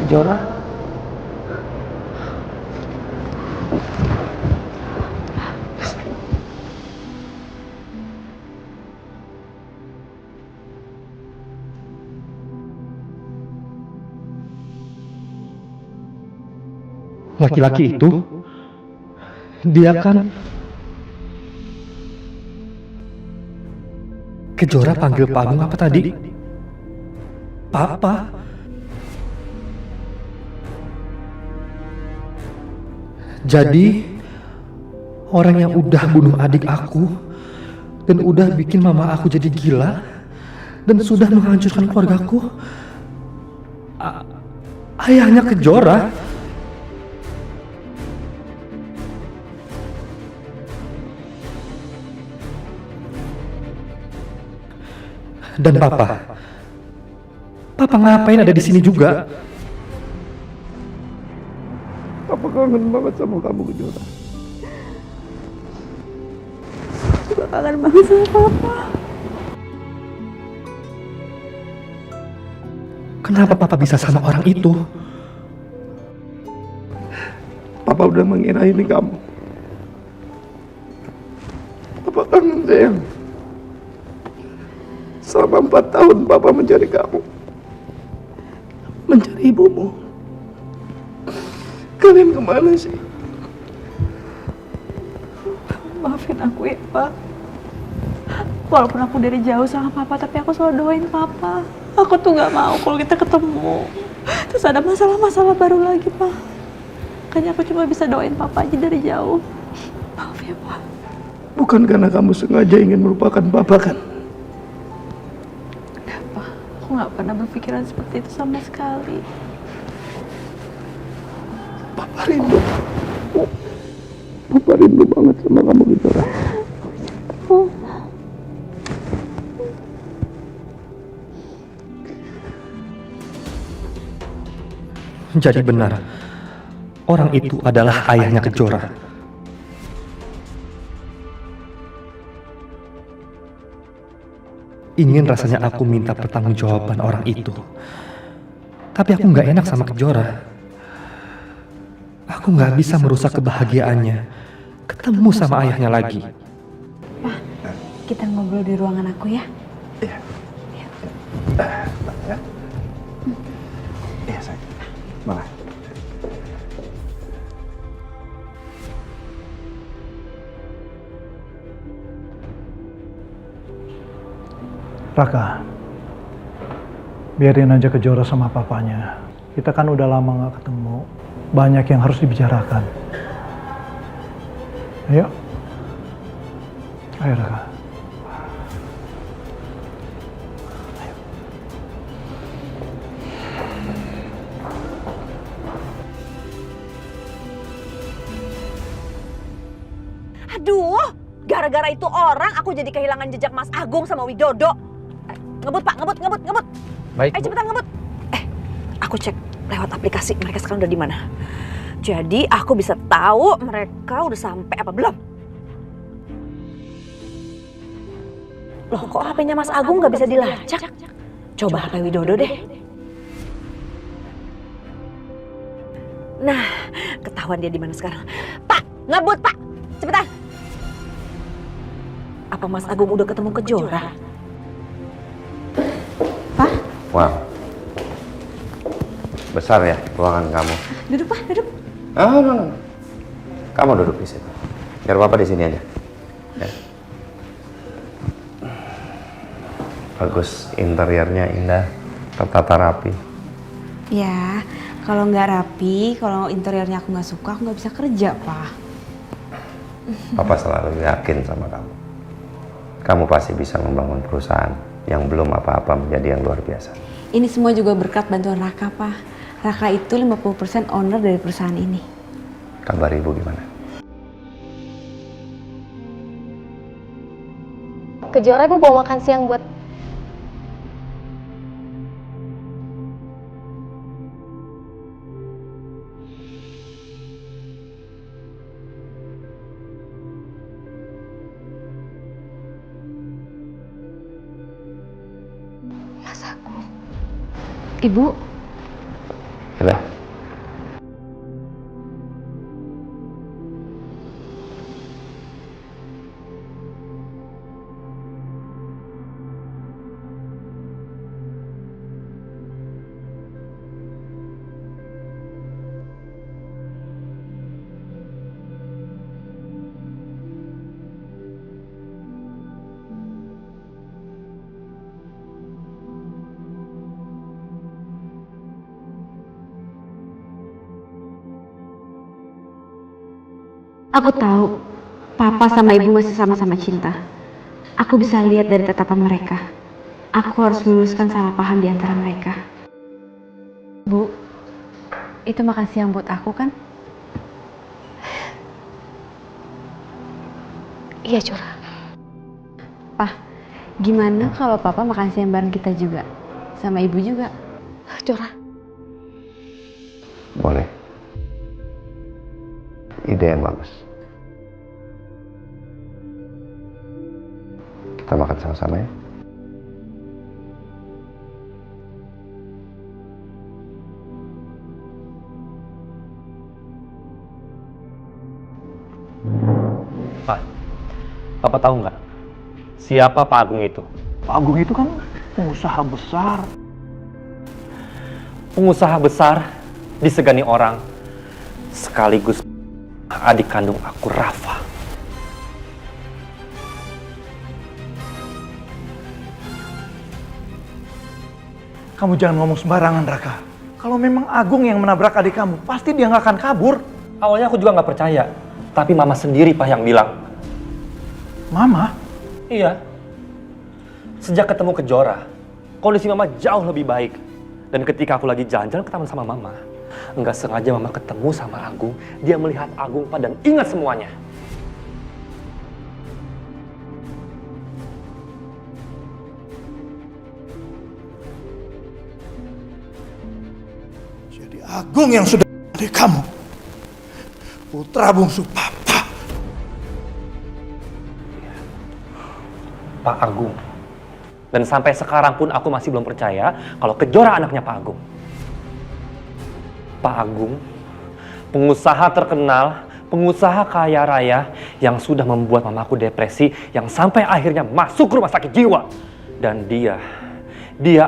Kejora. Laki-laki itu, dia kan Kejora panggil Pak Agung apa tadi? Papa. Jadi orang yang udah bunuh adik aku dan udah bikin mama aku jadi gila dan sudah menghancurkan keluargaku, ayahnya Kejora. Dan Papa ngapain ada di sini juga? Papa kangen banget sama kamu, Kejora. Juga kangen banget sama Papa. Kenapa Papa bisa sama orang itu? Papa udah mengira ini kamu. Papa kangen, sayang. Selama 4 tahun Papa mencari kamu, mencari ibumu. Kalian kemana sih? Maafin aku ya, Pak. Walaupun aku dari jauh sama Papa, tapi aku selalu doain Papa. Aku tuh gak mau kalau kita ketemu terus ada masalah-masalah baru lagi, Pak. Makanya aku cuma bisa doain Papa aja dari jauh. Maaf ya, Pak. Bukan karena kamu sengaja ingin melupakan Papa kan? Aku gak pernah berpikiran seperti itu sama sekali. Papa rindu. Papa rindu banget sama kamu, Kejora. Jadi benar, orang itu adalah ayahnya Kejora. Ingin rasanya aku minta pertanggungjawaban orang itu. Tapi aku nggak enak sama Kejora. Aku nggak bisa merusak kebahagiaannya ketemu sama ayahnya lagi. Pak, kita ngobrol di ruangan aku ya. Iya. Iya, sayang. Mana? Raka, biarin aja Kejora sama papanya. Kita kan udah lama gak ketemu. Banyak yang harus dibicarakan. Ayo. Ayo, Raka. Aduh, gara-gara itu orang aku jadi kehilangan jejak Mas Agung sama Widodo. Ngebut Pak, ngebut. Baik. Ayo cepetan ngebut. Aku cek lewat aplikasi mereka sekarang udah di mana. Jadi aku bisa tahu mereka udah sampai apa belum. Loh, kok HP-nya Mas Agung nggak bisa dilacak? Coba HP Widodo deh. Nah, ketahuan dia di mana sekarang. Pak, ngebut Pak, cepetan. Apa Mas Agung udah ketemu Kejora? Wah, wow. Besar ya ruangan kamu. Duduk Pak, duduk. Oh, no. Kamu duduk di sini. Biar Papa di sini aja. Ya. Bagus, interiornya indah, tertata rapi. Ya, kalau nggak rapi, kalau interiornya aku nggak suka, aku nggak bisa kerja, Pak. Papa selalu yakin sama kamu. Kamu pasti bisa membangun perusahaan yang belum apa-apa menjadi yang luar biasa. Ini semua juga berkat bantuan Raka, Pak. Raka itu 50% owner dari perusahaan ini. Kabar ibu gimana? Kejora, ibu bawa makan siang buat Mas Agung. Ibu, Udah. Aku tahu Papa sama Ibu masih sama-sama cinta. Aku bisa lihat dari tatapan mereka. Aku harus meluruskan salah paham di antara mereka. Bu, itu makan siang buat aku kan? Iya, Jora. Pak, gimana kalau Papa makan siang bareng kita juga? Sama Ibu juga? Jora. Boleh. Ide yang bagus. Kita makan sama-sama ya. Pak, Papa tahu nggak siapa Pak Agung itu? Pak Agung itu kan pengusaha besar. Pengusaha besar disegani orang, sekaligus adik kandung aku, Rafa. Kamu jangan ngomong sembarangan, Raka. Kalau memang Agung yang menabrak adik kamu, pasti dia nggak akan kabur. Awalnya aku juga nggak percaya, tapi Mama sendiri Pak yang bilang. Mama? Iya. Sejak ketemu Kejora, kondisi Mama jauh lebih baik. Dan ketika aku lagi jalan-jalan ke taman sama Mama, nggak sengaja Mama ketemu sama Agung. Dia melihat Agung Pak dan ingat semuanya. Jadi Agung yang sudah adik kamu. Putra bungsu Papa. Pak Agung. Dan sampai sekarang pun aku masih belum percaya kalau Kejora anaknya Pak Agung. Pak Agung, pengusaha terkenal, pengusaha kaya raya yang sudah membuat mamaku depresi, yang sampai akhirnya masuk rumah sakit jiwa. Dan dia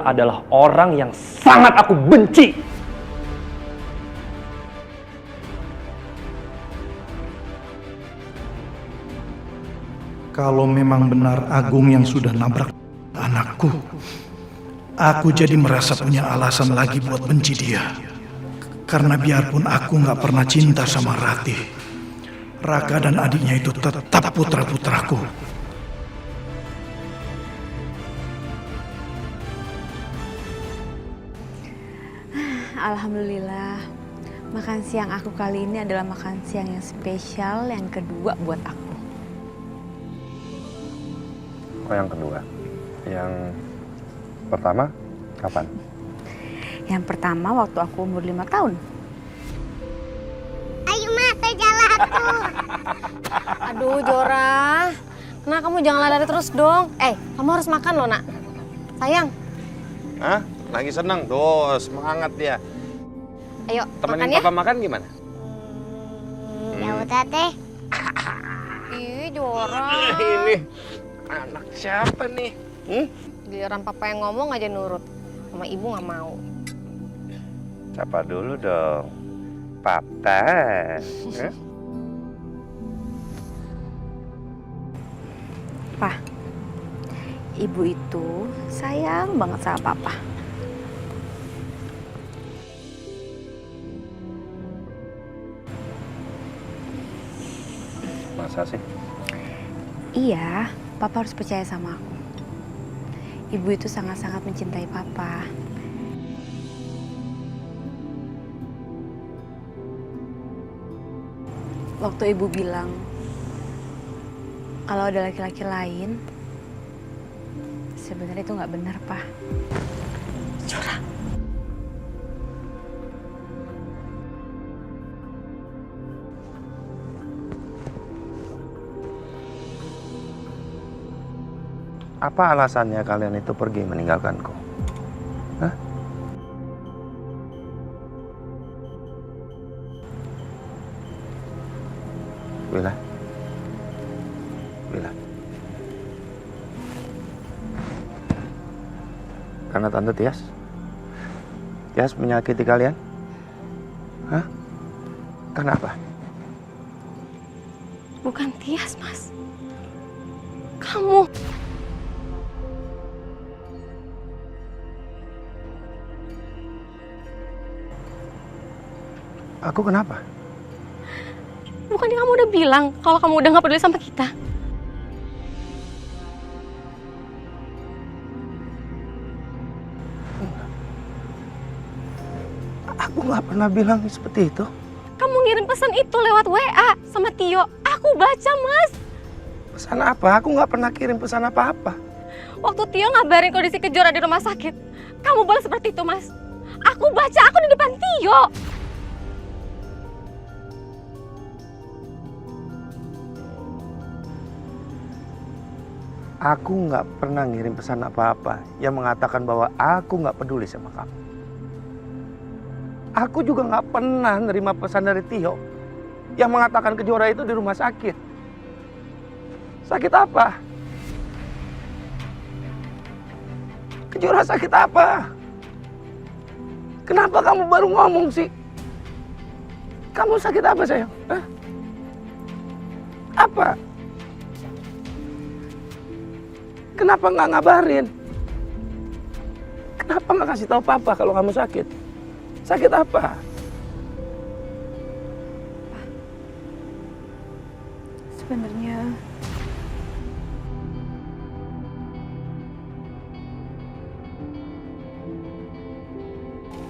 adalah orang yang sangat aku benci. Kalau memang benar Agung yang sudah nabrak anakku, aku jadi merasa punya alasan lagi buat benci dia. Karena biarpun aku nggak pernah cinta sama Ratih, Raka dan adiknya itu tetap putra-putraku. Alhamdulillah, makan siang aku kali ini adalah makan siang yang spesial yang kedua buat aku. Oh, yang kedua. Yang pertama kapan? Yang pertama waktu aku umur 5 tahun. Ayo mata jalan tuh. Aduh, Jora. Nah, kamu jangan lari terus dong. Kamu harus makan loh, Nak. Sayang. Hah? Lagi seneng? Tuh, semangat dia. Ayo, Temenin makan ya. Papa makan gimana? Ya udah teh. Ih, Jora. Ini anak siapa nih? Giliran Papa yang ngomong aja nurut. Sama Ibu nggak mau. Siapa dulu dong? Papa. Pak, Ibu itu sayang banget sama Papa. Masa sih? Iya, Papa harus percaya sama aku. Ibu itu sangat-sangat mencintai Papa. Waktu Ibu bilang kalau ada laki-laki lain, sebenarnya itu nggak benar, Pak. Curang. Apa alasannya kalian itu pergi meninggalkanku? Hah? Bella. Bella. Karena Tante Tias menyakiti kalian? Hah? Kenapa? Bukan Tias, Mas. Kamu. Aku kenapa? Bukannya kamu udah bilang kalau kamu udah gak peduli sama kita? Aku nggak pernah bilang seperti itu. Kamu ngirim pesan itu lewat WA sama Tio. Aku baca, Mas. Pesan apa? Aku nggak pernah kirim pesan apa-apa. Waktu Tio ngabarin kondisi Kejora di rumah sakit, kamu boleh seperti itu, Mas. Aku baca, aku di depan Tio. Aku nggak pernah ngirim pesan apa-apa yang mengatakan bahwa aku nggak peduli sama kamu. Aku juga nggak pernah nerima pesan dari Tio yang mengatakan Kejora itu di rumah sakit. Sakit apa? Kejora sakit apa? Kenapa kamu baru ngomong sih? Kamu sakit apa, sayang? Hah? Apa? Kenapa nggak ngabarin? Kenapa nggak kasih tahu Papa kalau kamu sakit? Sakit apa? Sebenarnya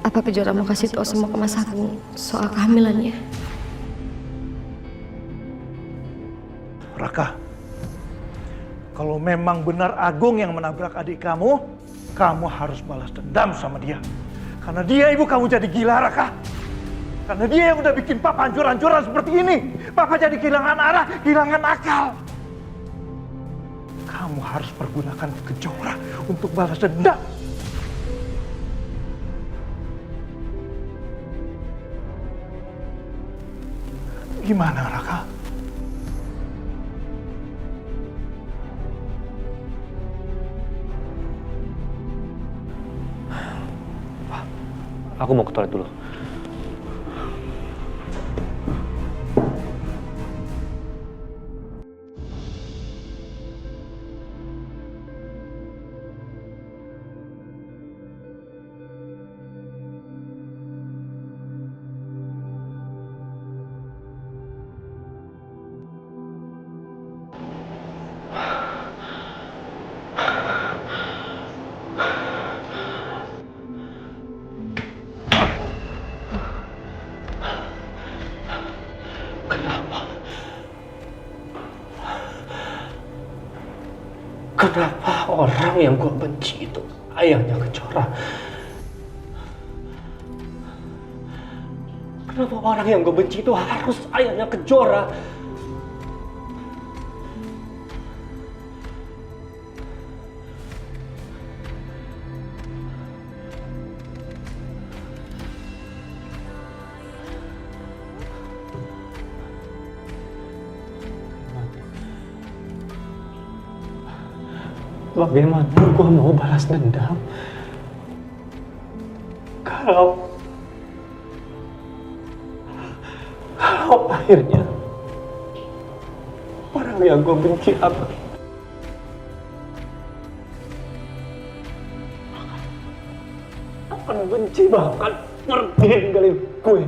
Apa Kejora mau kasih tahu semua ke Mas Agung soal kehamilannya? Raka, kalau memang benar Agung yang menabrak adik kamu, kamu harus balas dendam sama dia. Karena dia ibu kamu jadi gila, Raka. Karena dia yang udah bikin Papa hancur-hancuran seperti ini. Papa jadi kehilangan arah, kehilangan akal. Kamu harus pergunakan Kejora untuk balas dendam. Gimana, Raka? Aku mau ke toilet dulu. Kenapa orang yang gue benci itu ayahnya Kejora? Kenapa orang yang gue benci itu harus ayahnya Kejora? Bagaimana gue mau balas dendam kalau akhirnya orang yang gue benci akan benci, bahkan pergi ninggalin gue.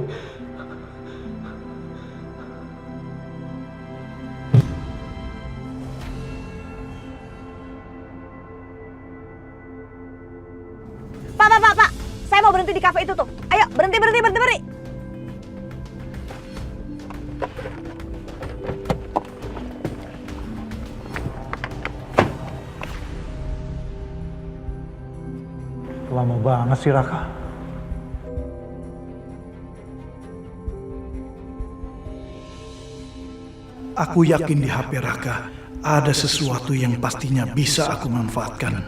Pak, saya mau berhenti di kafe itu tuh. Ayo, berhenti. Lama banget sih, Raka. Aku yakin di HP Raka ada sesuatu yang pastinya bisa aku manfaatkan.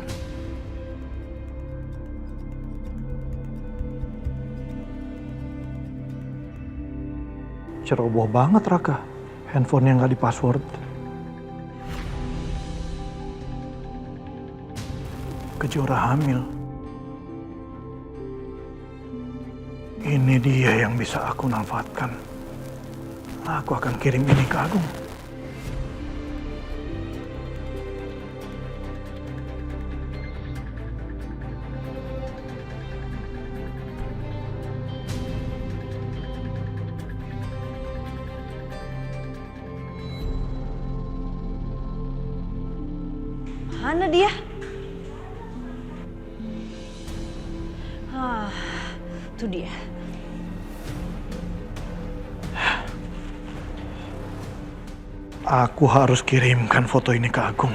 Ceroboh banget, Raka. handphonenya nggak di password. Kejora hamil. Ini dia yang bisa aku manfaatkan. Aku akan kirim ini ke Agung. Mana dia? Itu dia. Aku harus kirimkan foto ini ke Agung.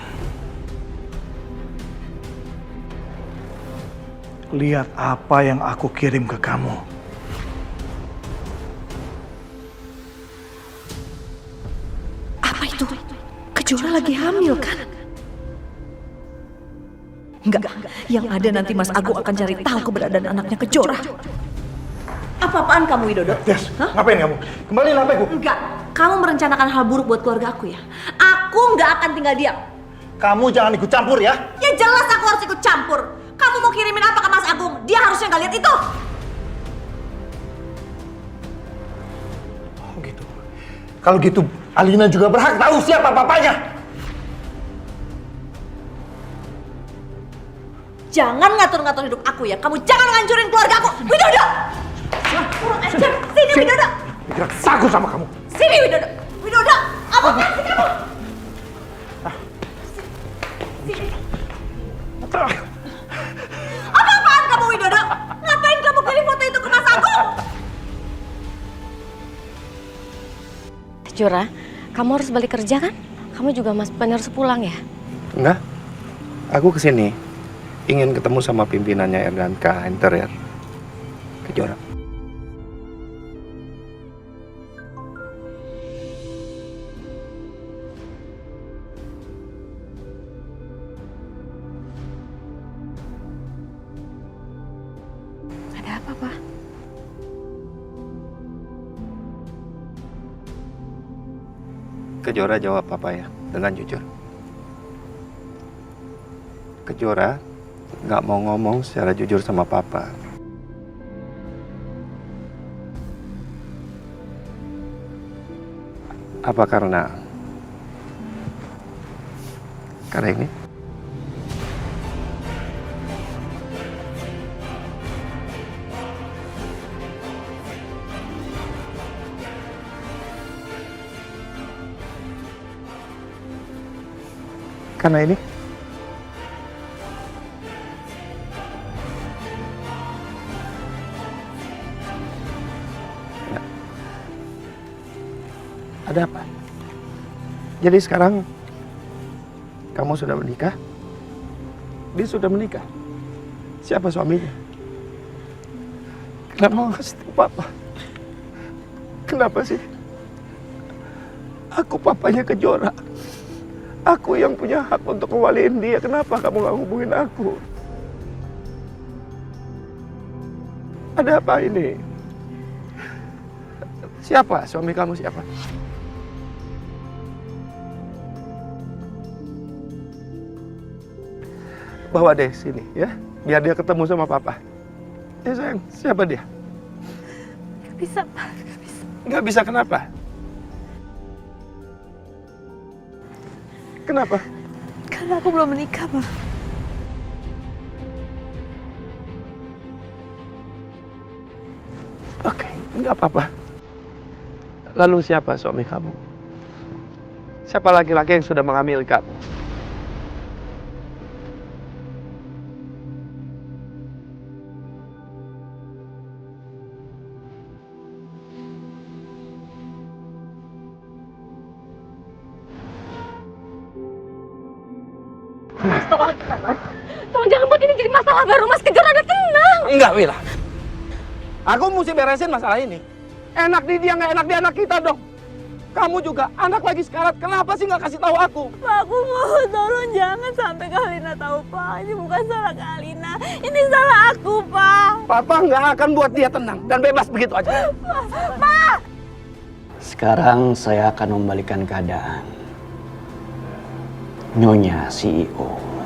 Lihat apa yang aku kirim ke kamu. Apa itu? Kejora lagi hamil kan? Enggak, yang ada nanti Mas Agung akan cari tahu keberadaan anaknya Kejora. Apa-apaan kamu, Widodo? Yes, ngapain kamu? Kembaliin HP-ku. Enggak, kamu merencanakan hal buruk buat keluarga aku ya? Aku nggak akan tinggal diam. Kamu jangan ikut campur ya. Ya jelas aku harus ikut campur. Kamu mau kirimin apa ke Mas Agung? Dia harusnya nggak lihat itu. Oh gitu. Kalau gitu, Alina juga berhak tahu siapa papanya. Jangan ngatur-ngatur hidup aku ya. Kamu jangan ngancurin keluarga aku. Widodo! Kurang ajar. Sini Widodo. Mikir saku sama kamu. Sini Widodo. Widodo, apa sih kamu? Sini. Apa-apaan kamu Widodo? Ngapain kamu kirim foto itu ke Mas Agung? Kejora, kamu harus balik kerja kan? Kamu juga harus pulang ya? Enggak. Aku kesini ingin ketemu sama pimpinannya Erdanka Interior. Kejora. Ada apa, Pak? Kejora jawab Papa ya, dengan jujur. Kejora nggak mau ngomong secara jujur sama Papa. Apa karena ini? Karena ini? Ya. Ada apa? Jadi sekarang kamu sudah menikah? Dia sudah menikah? Siapa suaminya? Kenapa nggak kasih tahu Papa? Kenapa sih? Aku papanya Kejora. Aku yang punya hak untuk ngewaliin dia. Kenapa kamu gak hubungin aku? Ada apa ini? Siapa? Suami kamu siapa? Bawa deh sini ya. Biar dia ketemu sama Papa. Ya sayang, siapa dia? Gak bisa, Pak. Gak bisa. Gak bisa kenapa? Kenapa? Karena aku belum menikah, Pak. Oke, nggak apa-apa. Lalu siapa suami kamu? Siapa laki-laki yang sudah mengambil kamu? Tolong jangan buat ini jadi masalah baru, Mas. Kejora, ada tenang. Enggak, Wila. Aku mesti beresin masalah ini. Enak di dia, nggak enak di anak kita dong. Kamu juga, anak lagi sekarat. Kenapa sih nggak kasih tahu aku? Pak, aku mohon tolong jangan sampai Kak Alina tahu, Pak. Ini bukan salah Kak Alina. Ini salah aku, Pak. Papa nggak akan buat dia tenang dan bebas begitu aja. Pak! Sekarang saya akan membalikan keadaan. Nyonya CEO.